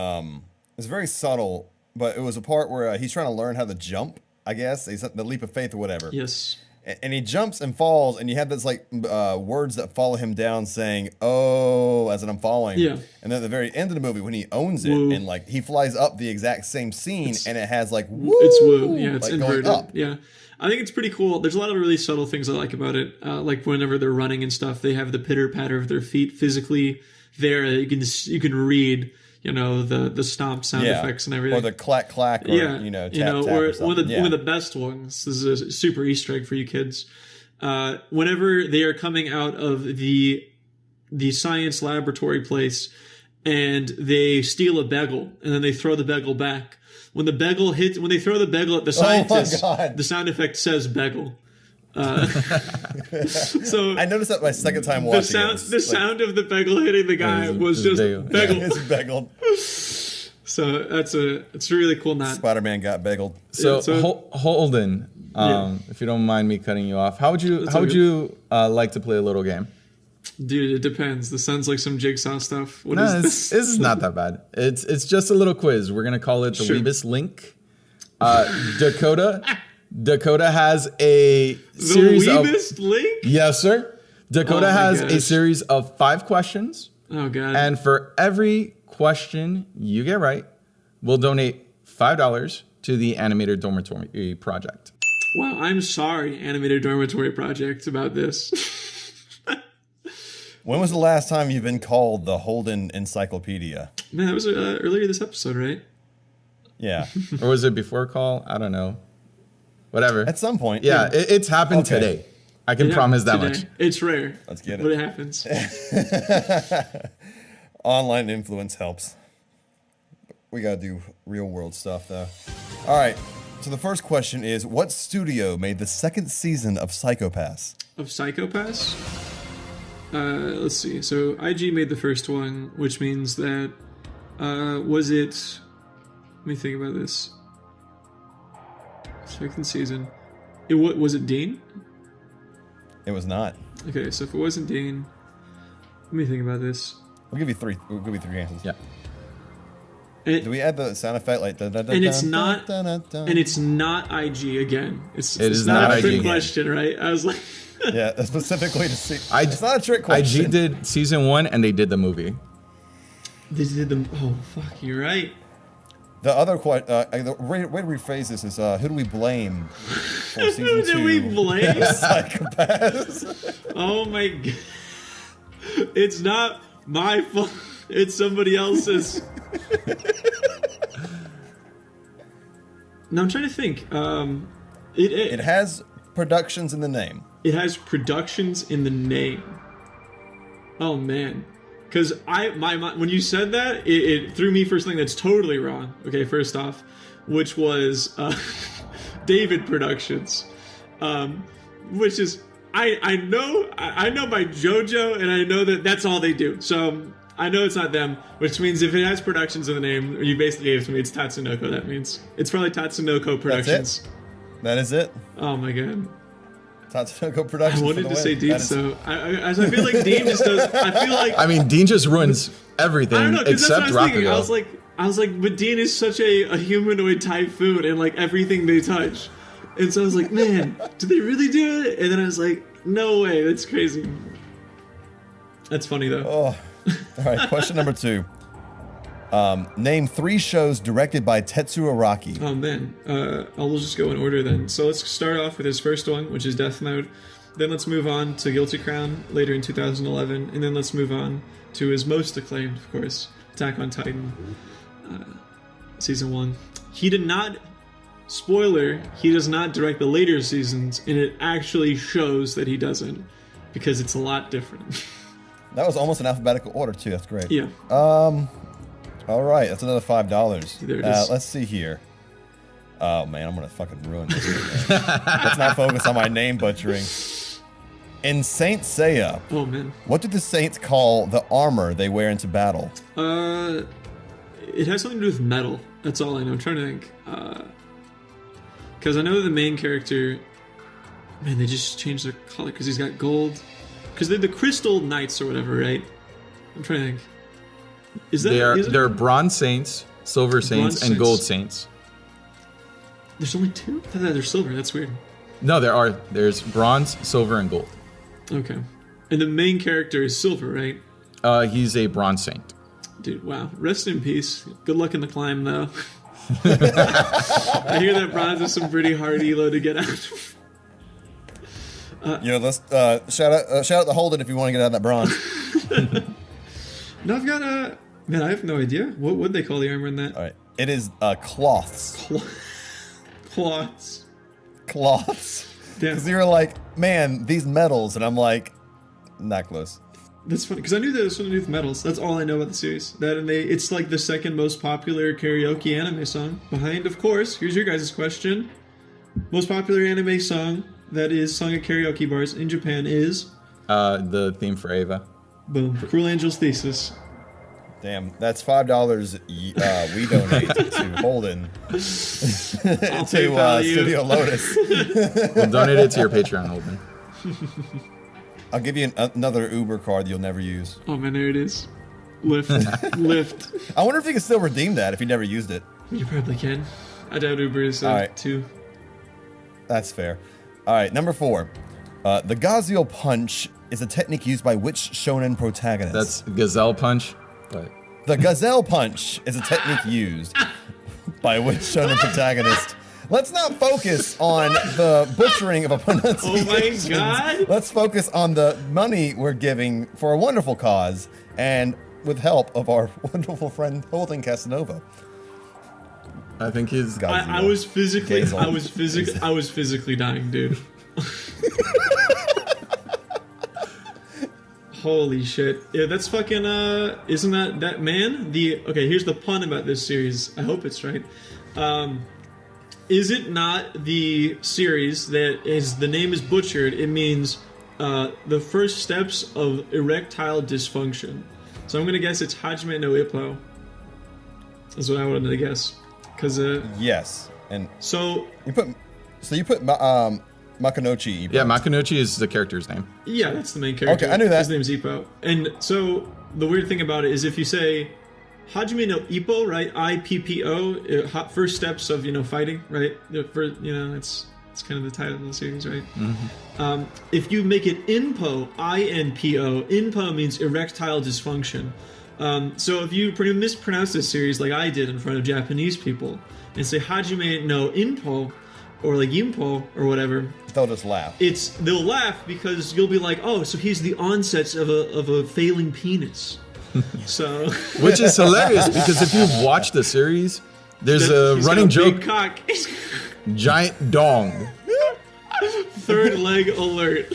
it's very subtle, but it was a part where he's trying to learn how to jump. I guess he's the leap of faith or whatever. Yes. And he jumps and falls, and you have this like words that follow him down saying "oh" as in I'm falling. Yeah. And then at the very end of the movie, when he owns it, woo. and like he flies up the exact same scene, and it has like woo. It's woo. Yeah, it's like inverted. going up. Yeah. I think it's pretty cool. There's a lot of really subtle things I like about it. Like whenever they're running and stuff, they have the pitter patter of their feet physically there. You can read. The stomp sound effects and everything. Or the clack clack, or, tap tap or or one of the best ones. This is a super Easter egg for you kids. Whenever they are coming out of the science laboratory place and they steal a bagel and then they throw the bagel back. When they throw the bagel at the scientist, the sound effect says bagel. So I noticed that my second time watching the sound of the bagel hitting the guy was just bagel. It's bagelled. So it's a really cool knot. Spider-Man got bagelled. So Holden, if you don't mind me cutting you off, how would you like to play a little game? Dude, it depends. This sounds like some Jigsaw stuff. What is this? This is not that bad. It's just a little quiz. We're gonna call it the Weebus Link. Dakota has a series of... The Weebus Link? Yes, sir. Dakota has a series of 5 questions. Oh, God. And for every question you get right, we'll donate $5 to the Animated Dormitory Project. Wow, I'm sorry, Animated Dormitory Project, about this. When was the last time you've been called the Holden Encyclopedia? Man, that was earlier this episode, right? Yeah. Or was it before call? I don't know. Whatever. At some point. Yeah, it's happened today. I can promise that much. It's rare. Let's get it. But it happens. Online influence helps. We got to do real world stuff, though. All right. So the first question is, what studio made the second season of Psycho Pass? Of Psycho Pass? Let's see. So IG made the first one, which means that was it? Let me think about this. Second season. Was it Dean? It was not. Okay, so if it wasn't Dean, let me think about this. We'll give you three. We'll give you three answers. Yeah. Do we add the sound effect like? And it's not. And it's not IG again. It is not not a trick IG. question, right? I was like, Yeah, specifically to see. It's not a trick question. IG did season 1 and they did the movie. they did the. Oh fuck, you're right. The other the way to rephrase this is who do we blame for season 2? Who do we blame? Psychopaths. Oh my god. It's not my fault. It's somebody else's. No, I'm trying to think. It has productions in the name. It has productions in the name. Oh man, because when you said that, it threw me for something that's totally wrong. Okay, first off, which was David Productions, which is I know by JoJo, and I know that's all they do. So I know it's not them, which means if it has productions in the name, you basically gave it to me. It's Tatsunoko. That means it's probably Tatsunoko Productions. That's it? That is it. Oh my god. Tatsunoko Productions. I wanted for the to win. say Dean, so I feel like Dean just does. I feel like I mean, Dean just ruins I everything don't know, 'cause that's except what I was thinking. Rakugo. I was like, but Dean is such a humanoid typhoon and like everything they touch, and so I was like, man, did they really do it? And then I was like, no way, that's crazy. That's funny though. Oh. All right, question number 2. Name 3 shows directed by Tetsuo Araki. Oh man, I'll just go in order then. So let's start off with his first one, which is Death Note. Then let's move on to Guilty Crown later in 2011, and then let's move on to his most acclaimed, of course, Attack on Titan, season 1. He did not. Spoiler: he does not direct the later seasons, and it actually shows that he doesn't, because it's a lot different. That was almost in alphabetical order too. That's great. Yeah. All right, that's another $5. There it is. Let's see here. Oh man, I'm gonna fucking ruin this. Let's not focus on my name butchering. In Saint Seiya, Oh man. what do the Saints call the armor they wear into battle? It has something to do with metal. That's all I know. I'm trying to think. Because I know the main character. Man, they just changed their color because he's got gold. Because they're the Crystal Knights or whatever, right? I'm trying to think. Is that They're bronze saints, silver saints, and Saints. gold saints. There's only 2? I thought they're silver. That's weird. No, there's bronze, silver, and gold. Okay. And the main character is silver, right? He's a bronze saint. Dude, wow. Rest in peace. Good luck in the climb, though. I hear that bronze is some pretty hard elo to get out. Let's shout out to Holden if you want to get out of that bronze. No, I've got a... Man, I have no idea. What would they call the armor in that? All right, it is cloths. Cloths. Cloths. Damn. Because you were like, man, these metals, and I'm like, not close. That's funny, because I knew that it was something to do with metals. That's all I know about the series. That and it's like the second most popular karaoke anime song. Behind, of course, here's your guys' question. Most popular anime song that is sung at karaoke bars in Japan is... The theme for Eva. Boom. Cruel Angel's Thesis. Damn, that's $5 we donate to Holden I'll to PayPal you. Studio LotuS. We'll donate it to your Patreon, Holden. I'll give you another Uber card you'll never use. Oh man, there it is. Lyft. I wonder if you can still redeem that if you never used it. You probably can. I doubt Uber is All right. too. That's fair. All right, number 4. The GAZELLE punch is a technique used by which shonen protagonist? That's Gazelle Punch, but The GAZELLE punch is a technique used by which shonen protagonist? Let's not focus on the butchering of a pronunciation. Oh my god! Let's focus on the money we're giving for a wonderful cause and with help of our wonderful friend Holden Casanova. I think he's got. I was physically GAZELLE. I was physically dying, dude. Holy shit. Yeah, that's fucking isn't that man? Okay, here's the pun about this series. I hope it's right. Is it not the series that is the name is butchered? It means the first steps of erectile dysfunction. So I'm gonna guess it's Hajime no Ippo. That's what I wanted to guess. Cause Yes, and so you put Makunouchi Ippo. Yeah, Makunouchi is the character's name. Yeah, that's the main character. Okay, I knew that. His name's Ippo. And so the weird thing about it is if you say Hajime no Ippo, right? IPPO, first steps of fighting, right? It's kind of the title of the series, right? Mm-hmm. If you make it INPO, INPO, INPO means erectile dysfunction. So if you mispronounce this series like I did in front of Japanese people and say Hajime no INPO or like Yimpo or whatever, they'll just laugh. They'll laugh because you'll be like, oh, so he's the onsets of a failing penis. So, which is hilarious because if you've watched the series, there's a running joke. Big cock. Giant dong. Third leg alert.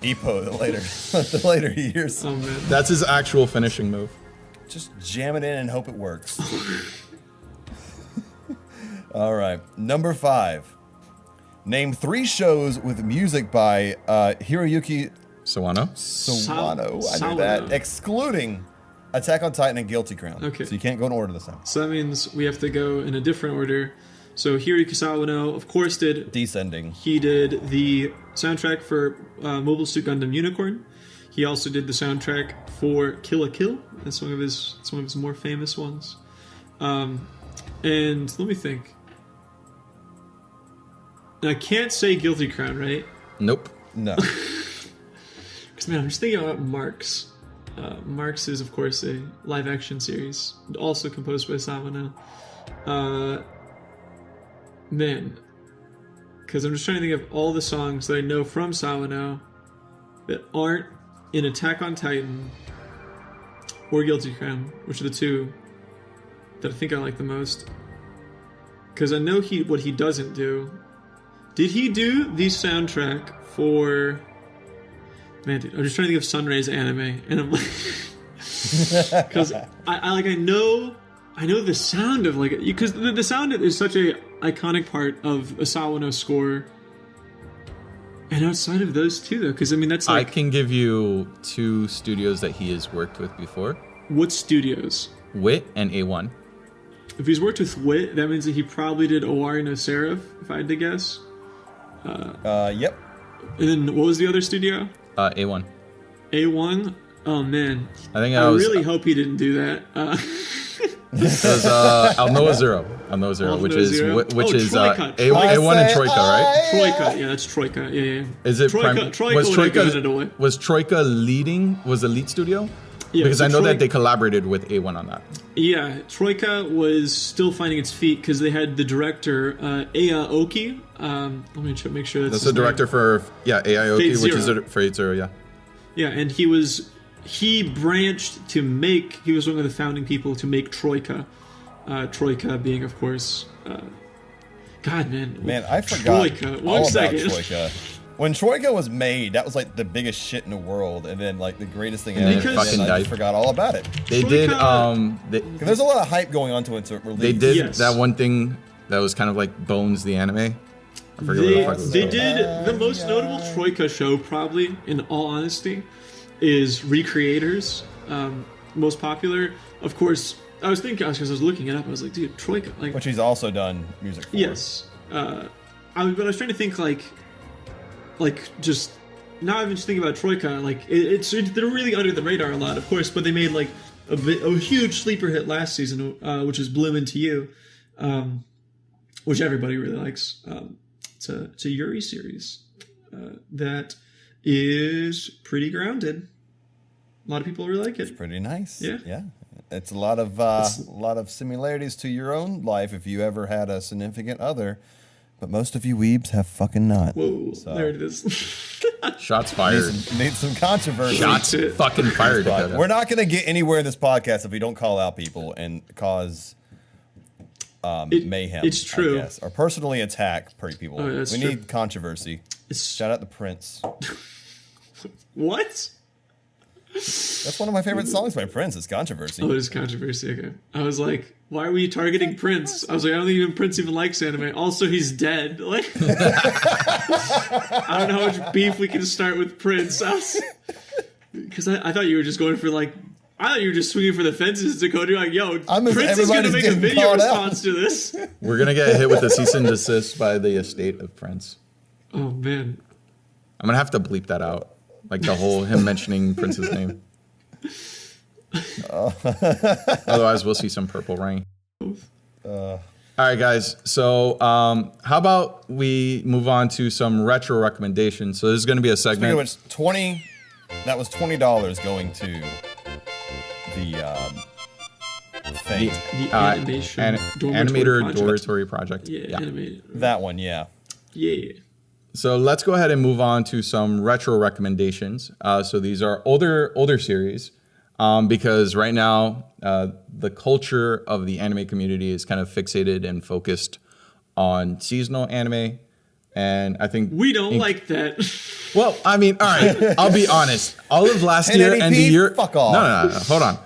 Ippo, the later years. Oh man, that's his actual finishing move. Just jam it in and hope it works. All right, number 5. Name 3 shows with music by Hiroyuki Sawano. Sawano. I knew that. Excluding Attack on Titan and Guilty Crown. Okay. So you can't go in order this time. So that means we have to go in a different order. So Hiroyuki Sawano, of course, did... Descending. He did the soundtrack for Mobile Suit Gundam Unicorn. He also did the soundtrack for Kill la Kill. That's one of his more famous ones. And let me think. And I can't say Guilty Crown, right? Nope. No. Because, man, I'm just thinking about Marx. Marx is, of course, a live-action series, also composed by Sawano. Man, because I'm just trying to think of all the songs that I know from Sawano that aren't in Attack on Titan or Guilty Crown, which are the 2 that I think I like the most. Because I know what he doesn't do. Did he do the soundtrack for... Man, dude, I'm just trying to think of Sunrise anime, and I'm like... Because I know the sound of like, because the sound is such a iconic part of a Sawano score. And outside of those 2, though, because I mean that's like, I can give you 2 studios that he has worked with before. What studios? WIT and A1. If he's worked with WIT, that means that he probably did Owari no Seraph, if I had to guess. Yep. And then what was the other studio? A1. A1. Oh man, I think I really hope he didn't do that. It was Alnoa Zero, which is Troika. A1 and Troika, right? Troika, yeah, that's Troika. Yeah. Is it Troika was would have given it away. Was Troika leading? Was the lead studio? Yeah, because so I know that Troika- they collaborated with A1 on that. Yeah, Troika was still finding its feet because they had the director Aoki. Let me make sure That's the director for Aoki, which is for Fate Zero, yeah. Yeah, and he branched to make. He was one of the founding people to make Troika. Troika being, of course, God, man, I forgot Troika. all One second. about Troika. When Troika was made, that was like the biggest shit in the world, and then like the greatest thing ever. Because- And then I just forgot all about it. They Troika- did. 'Cause there's a lot of hype going on to it to release. They did Yes. that one thing that was kind of like Bones the anime. I forget what the fuck it was They called. did the most notable Troika show, probably, in all honesty, is Recreators. Most popular, of course. I was thinking, because I was looking it up, I was like, dude, Troika, like, Which he's also done music for. yes. But I was trying to think, just now I've been just thinking about Troika. Like, they're really under the radar a lot, of course, but they made like a huge sleeper hit last season, which is Bloom Into You, which everybody really likes. It's a Yuri series that is pretty grounded. A lot of people really like it. Pretty nice. Yeah. It's a lot of similarities to your own life if you ever had a significant other, but most of you weebs have fucking not. Whoa, So, there it is. Shots fired. Need some controversy. Shots fucking fired. But Dakota. we're not going to get anywhere in this podcast if we don't call out people and cause mayhem. it's true. I guess, or personally attack pretty people. Oh, that's we true. need controversy. Shout out the Prince. What? That's one of my favorite songs by Prince. It's Controversy. Oh, it is controversy. Okay. I was like, why were you targeting Prince? I was like, I don't think even Prince even likes anime. Also, he's dead. Like, I don't know how much beef we can start with Prince. Because I thought you were just going for like, I thought you were just swinging for the fences, Dakota. You're like, yo, Prince is going to make a video response to this. We're gonna get hit with a cease and desist by the estate of Prince. Oh man. I'm gonna have to bleep that out, like the whole him mentioning Prince's name. Otherwise, we'll see some purple rain. All right, guys. So, how about we move on to some retro recommendations? So this is going to be a segment. Speaking of which, that was $20 going to the thing. The animation animator dormitory project. Yeah, animated. That one, yeah. Yeah. So let's go ahead and move on to some retro recommendations. So these are older series, because right now the culture of the anime community is kind of fixated and focused on seasonal anime, and I think we don't like that. Well, I mean, all right, I'll be honest. All of last year and the year, fuck off. No, hold on.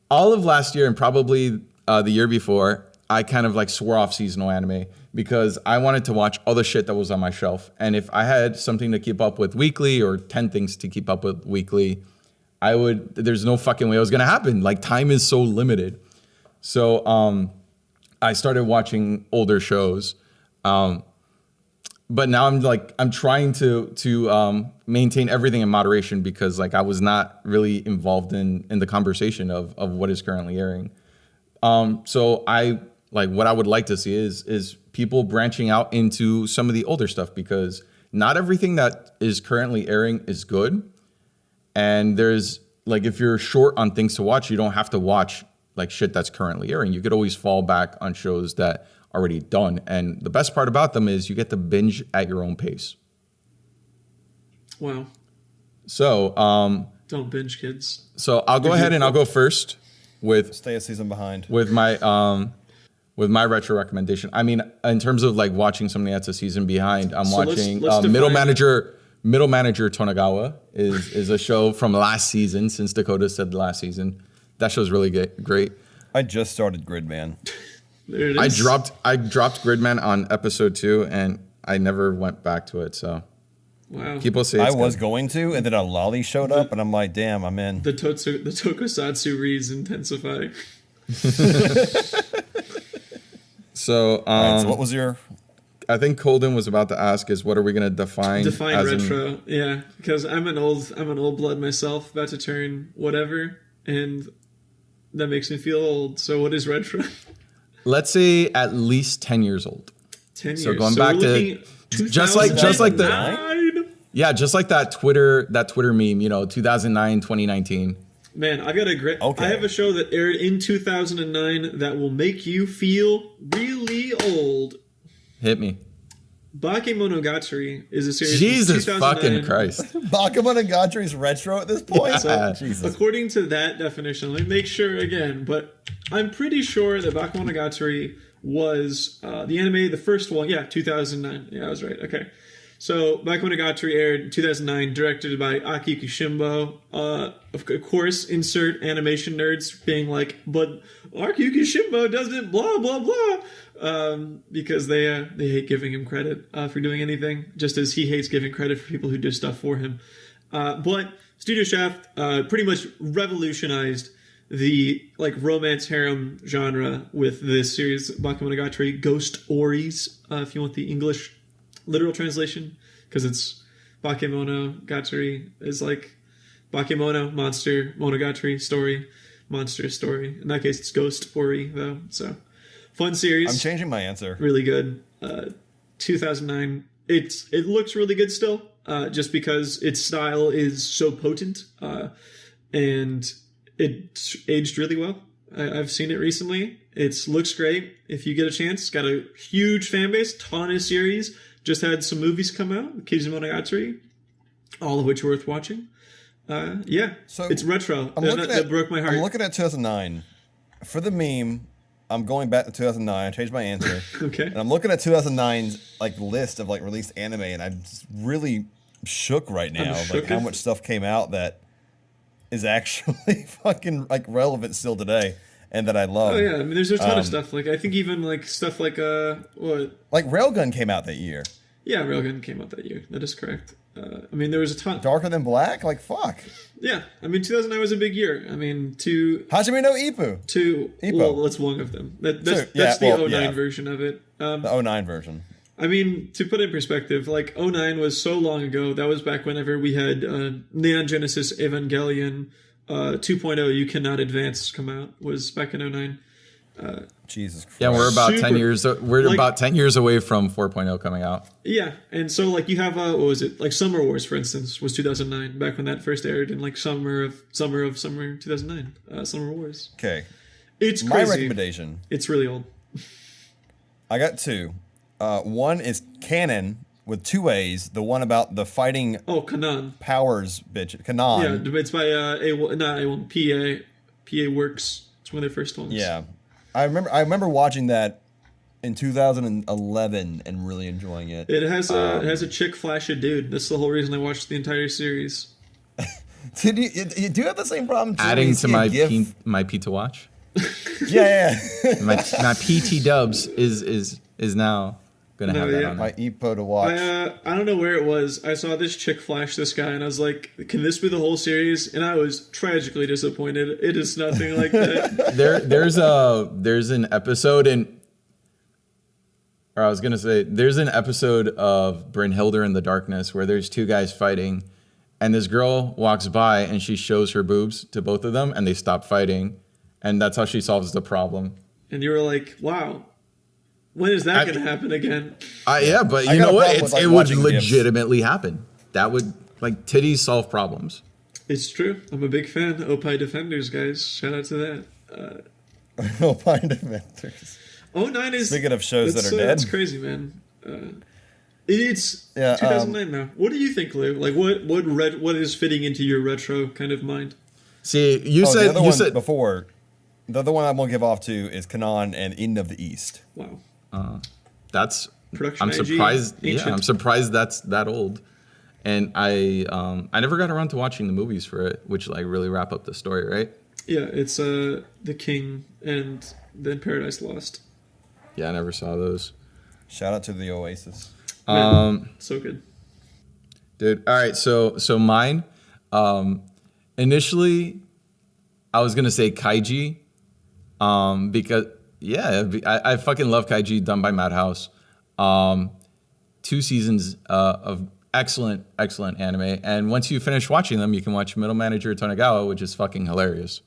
All of last year and probably the year before, I kind of like swore off seasonal anime because I wanted to watch all the shit that was on my shelf. And if I had something to keep up with weekly or 10 things to keep up with weekly, there's no fucking way it was going to happen. Like, time is so limited. So I started watching older shows. But now I'm trying to maintain everything in moderation because like I was not really involved in the conversation of what is currently airing. So what I would like to see is people branching out into some of the older stuff, because not everything that is currently airing is good. And there's like, if you're short on things to watch, you don't have to watch like shit that's currently airing. You could always fall back on shows that are already done. And the best part about them is you get to binge at your own pace. Wow. So, don't binge, kids. So I'll go ahead and I'll go first with stay a season behind with my retro recommendation. I mean, in terms of like watching something that's a season behind, I'm watching Middle Manager Tonagawa is a show from last season, since Dakota said last season. That show's really great. I just started Gridman. There it is. I dropped Gridman on episode 2 and I never went back to it. So wow. People say I was going to, and then a lolly showed up, and I'm like, damn, I'm in. The tokusatsu reads intensify. So, right, so what was your? I think Holden was about to ask is what are we going to define retro? Yeah, because I'm an old blood myself, about to turn whatever, and that makes me feel old. So what is retro? Let's say at least 10 years old. 10 years. So going back to just like that Twitter meme, 2009, 2019. Man, I've got a great. Okay. I have a show that aired in 2009 that will make you feel really old. Hit me. Bakemonogatari is a series. Jesus fucking Christ. Bakemonogatari's retro at this point. Yeah. Jesus. According to that definition, let me make sure again, but I'm pretty sure that Bakemonogatari was the anime, the first one. Yeah, 2009. Yeah, I was right. Okay. So, Bakemonogatari aired in 2009, directed by Akiyuki Shimbo. Of course, insert animation nerds being like, but Akiyuki Shimbo doesn't blah, blah, blah. Because they hate giving him credit for doing anything, just as he hates giving credit for people who do stuff for him. But Studio Shaft pretty much revolutionized the like romance harem genre with this series, Bakemonogatari Ghost Oris, if you want the English literal translation, because it's Bakemonogatari is like Bakemono, monster, Monogatari, story, monster story. In that case, it's Ghost Ori, though. So, fun series. I'm changing my answer. Really good. 2009. It looks really good still, just because its style is so potent, and it aged really well. I've seen it recently. It looks great. If you get a chance, it's got a huge fan base, ton of series. Just had some movies come out, Kizumonogatari, all of which are worth watching. Yeah, so it's retro. That broke my heart. I'm looking at 2009. For the meme, I'm going back to 2009. I changed my answer. Okay. And I'm looking at 2009's like list of like released anime, and I'm just really shook right now. Like how much stuff came out that is actually fucking like relevant still today. And that I love. Oh yeah, I mean, there's a ton of stuff. Like I think even like stuff like what? Like Railgun came out that year. Yeah, Railgun came out that year. That is correct. I mean, there was a ton. Darker Than Black. Like fuck. Yeah, I mean, 2009 was a big year. I mean, Hajime no Ippo. Well, that's one of them. That's the 09 version of it. The 09 version. I mean, to put it in perspective, like '09 was so long ago. That was back whenever we had Neon Genesis Evangelion 2.0 You Cannot Advance come out, was back in '09. Jesus Christ. Yeah, we're about Super- 10 years. We're like- about 10 years away from 4.0 coming out. Yeah, and so like you have what was it? Like Summer Wars, for instance, was 2009, back when that first aired in like summer of 2009. Summer Wars. Okay. It's My crazy. recommendation. It's really old. I got two. One is Canon with two A's. The one about the fighting Oh, Kanan. powers bitch. Kanan. Yeah, it's by PA Works. It's one of their first ones. Yeah. I remember watching that in 2011 and really enjoying it. It has a chick flash a dude. That's the whole reason I watched the entire series. Did you do you have the same problem? Too? Adding You to see a my GIF? P to watch. Yeah. My PT dubs is now gonna have that yeah. on My there. EPO to watch. I don't know where it was. I saw this chick flash this guy, and I was like, "Can this be the whole series?" And I was tragically disappointed. It is nothing like that. There's an episode there's an episode of Brynhilde in the Darkness where there's two guys fighting, and this girl walks by and she shows her boobs to both of them, and they stop fighting, and that's how she solves the problem. And you were like, "Wow, when is that going to happen again?" Yeah, but I you got know a what? problem with, like, It would watching GIFs. legitimately happen. That would, like, titties solve problems. It's true. I'm a big fan. Opie Defenders, guys. Shout out to that. We'll find Avengers. 09 is... Speaking of shows that are dead. That's crazy, man. It's 2009 now. What do you think, Lou? Like, what is fitting into your retro kind of mind? See, you The other one said before. The other one I'm gonna give off to is Kanan and Eden of the East. Wow. that's. Production I'm IG, surprised. ancient. Yeah, I'm surprised that's that old. And I never got around to watching the movies for it, which like really wrap up the story, right? Yeah, it's The King and then Paradise Lost. Yeah, I never saw those. Shout out to the Oasis. Man, so good. Dude, all right, so mine, initially, I was gonna say Kaiji, because I fucking love Kaiji done by Madhouse. 2 seasons of excellent anime, and once you finish watching them, you can watch Middle Manager Tonegawa, which is fucking hilarious.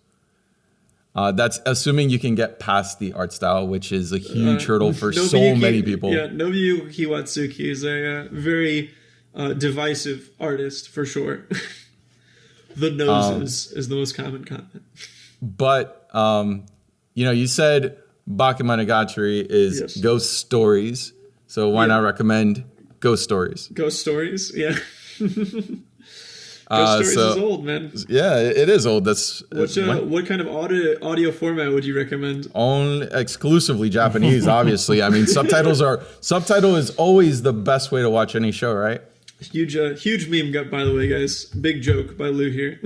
That's assuming you can get past the art style, which is a huge hurdle for so many people. Yeah, Nobuyuki Kiwatsuki is a very divisive artist, for sure. The nose is the most common comment. But, you said Bakemonogatari is Yes. ghost stories, so why not recommend Ghost Stories? Ghost Stories, yeah. Ghost Stories is old, man. Yeah, it is old. That's What kind of audio format would you recommend? only exclusively Japanese, obviously. I mean, subtitle is always the best way to watch any show, right? Huge meme got, by the way, guys. Big joke by Lou here.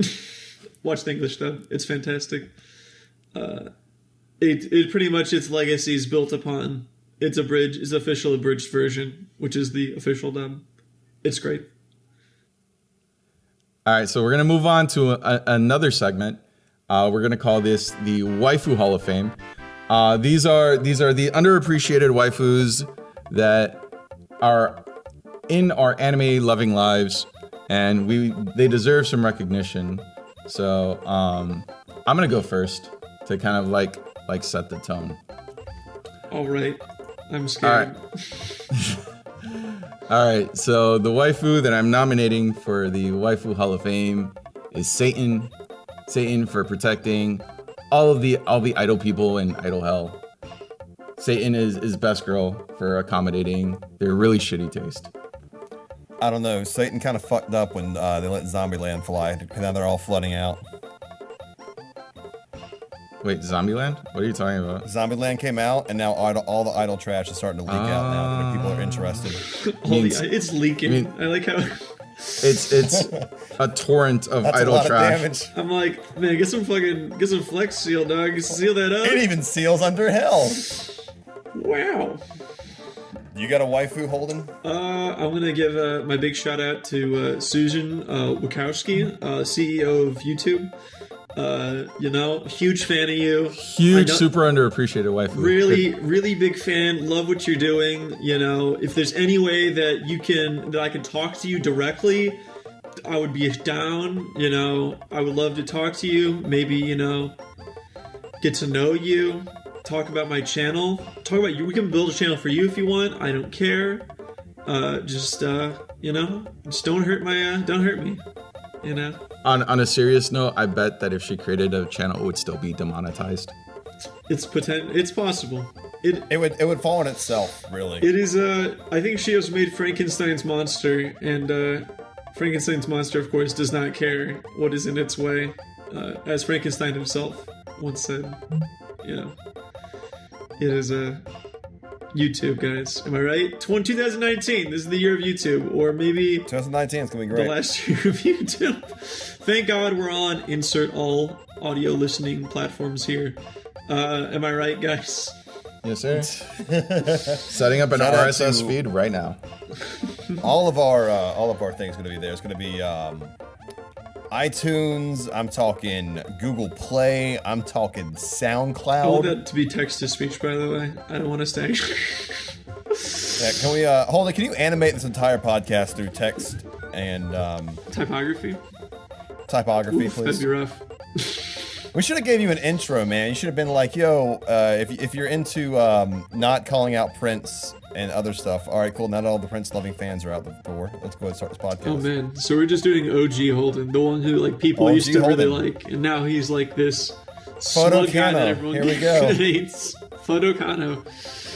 Watch the English dub. It's fantastic. It pretty much, its legacy is built upon its official abridged version, which is the official dub. It's great. All right, so we're gonna move on to another segment. We're gonna call this the Waifu Hall of Fame. These are the underappreciated waifus that are in our anime loving lives, and they deserve some recognition. So I'm gonna go first to kind of like set the tone. All right. I'm scared. All right, so the waifu that I'm nominating for the Waifu Hall of Fame is Satan. Satan for protecting all the idol people in idol hell. Satan is best girl for accommodating their really shitty taste. I don't know. Satan kind of fucked up when they let Zombieland fly. Now they're all flooding out. Wait, Zombieland? What are you talking about? Zombieland came out, and now all the idol trash is starting to leak out now. That people are interested. It's leaking. I like how It's a torrent of That's a idol lot trash. of damage. I'm like, man, get some Flex Seal, dog. Seal that up. It even seals under hell. Wow. You got a waifu, Holden? I'm gonna give my big shout out to Susan Wachowski, CEO of YouTube. Huge fan of you. Huge, super underappreciated waifu. Really big fan. Love what you're doing. If there's any way that I can talk to you directly, I would be down. I would love to talk to you. Maybe, get to know you. Talk about my channel. Talk about you. We can build a channel for you if you want. I don't care. Just don't hurt me. On a serious note, I bet that if she created a channel, it would still be demonetized. It's possible. It would fall on itself, really. It is. I think she has made Frankenstein's monster, and Frankenstein's monster, of course, does not care what is in its way, as Frankenstein himself once said. It is YouTube, guys. Am I right? 2019. This is the year of YouTube, or maybe 2019 is gonna be great. The last year of YouTube. Thank God we're on insert all audio listening platforms here. Am I right, guys? Yes, sir. Setting up an RSS feed right now. all of our things are gonna be there. It's gonna be iTunes. I'm talking Google Play. I'm talking SoundCloud. I want that to be text to speech, by the way. I don't want us to actually. Yeah, can we Holden? Can you animate this entire podcast through text and typography? Please. That'd be rough. We should have gave you an intro, man. You should have been like, "Yo, if you're into not calling out Prince and other stuff, all right, cool. Not all the Prince loving fans are out the door. Let's go ahead and start this podcast." Oh man, so we're just doing OG Holden, the one who people OG used to Holden. really like, and now he's like this Photo smug guy that Cano. everyone Here we go. hates. Photo Cano.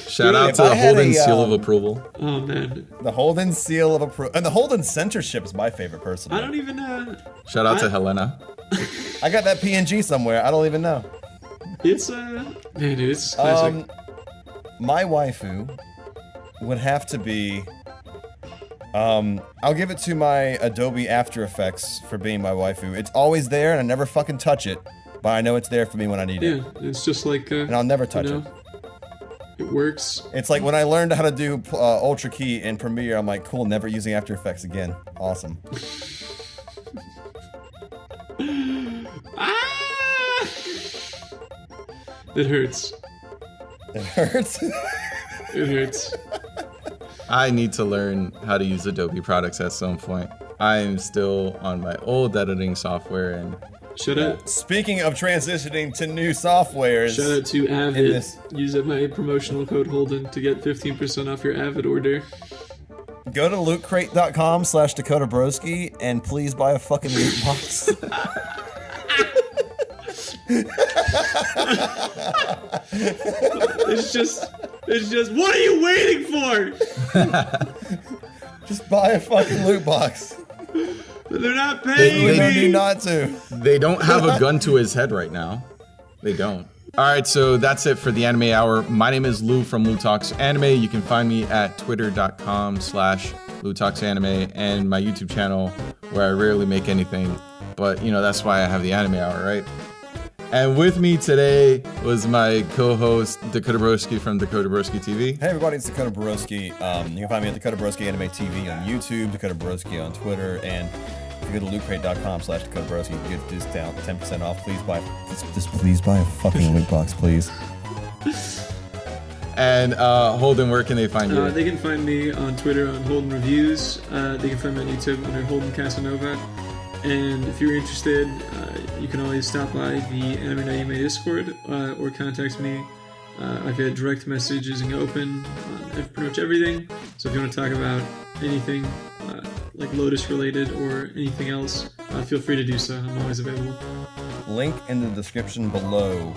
Shout out if to I the had Holden a, seal of approval. Oh man, The Holden seal of approval, and the Holden censorship is my favorite person. I don't even. Shout out to Helena. I got that PNG somewhere. I don't even know. It's man, dude, it's classic. My waifu would have to be. I'll give it to my Adobe After Effects for being my waifu. It's always there, and I never fucking touch it, but I know it's there for me when I need it. Yeah, it's just like. And I'll never touch it. It works. It's like when I learned how to do Ultra Key in Premiere, I'm like, cool, never using After Effects again. Awesome. It hurts. It hurts. It hurts. I need to learn how to use Adobe products at some point. I am still on my old editing software, and Shout out. Speaking of transitioning to new softwares. Shout out to Avid. Use my promotional code Holden to get 15% off your Avid order. Go to lootcrate.com/Dakota Broski and please buy a fucking loot box. It's just, what are you waiting for? Just buy a fucking loot box. They're not paying They me. need not to. they don't have a gun to his head right now. They don't. All right, so that's it for the Anime Hour. My name is Lou from Lou Talks Anime. You can find me at twitter.com/Lou Talks Anime and my YouTube channel where I rarely make anything. But, that's why I have the Anime Hour, right? And with me today was my co-host, Dakota Broski from Dakota Broski TV. Hey everybody, it's Dakota Broski. You can find me at Dakota Broski Anime TV on YouTube, Dakota Broski on Twitter, and if you go to lootcrate.com/Dakota Broski, you can get this down 10% off. Please buy a fucking loot box, please. And Holden, where can they find you? They can find me on Twitter on Holden Reviews. They can find me on YouTube under Holden Casanova. And if you're interested, you can always stop by the Anime Anime Discord or contact me. I've got direct messaging open on pretty much everything. So if you want to talk about anything like Lotus related or anything else, feel free to do so. I'm always available. Link in the description below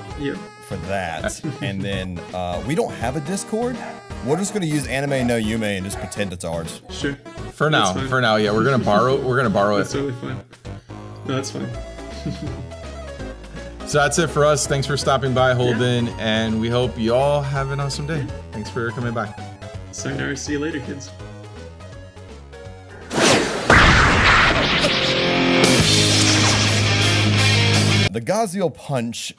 for that. And then we don't have a Discord. We're just gonna use Anime no Yume and just pretend it's ours. Sure. For now, yeah, we're gonna borrow it. That's totally fine. No, that's fine. So that's it for us. Thanks for stopping by, Holden, and we hope you all have an awesome day. Thanks for coming by. Sayonara. See you later, kids. The GAZELLE punch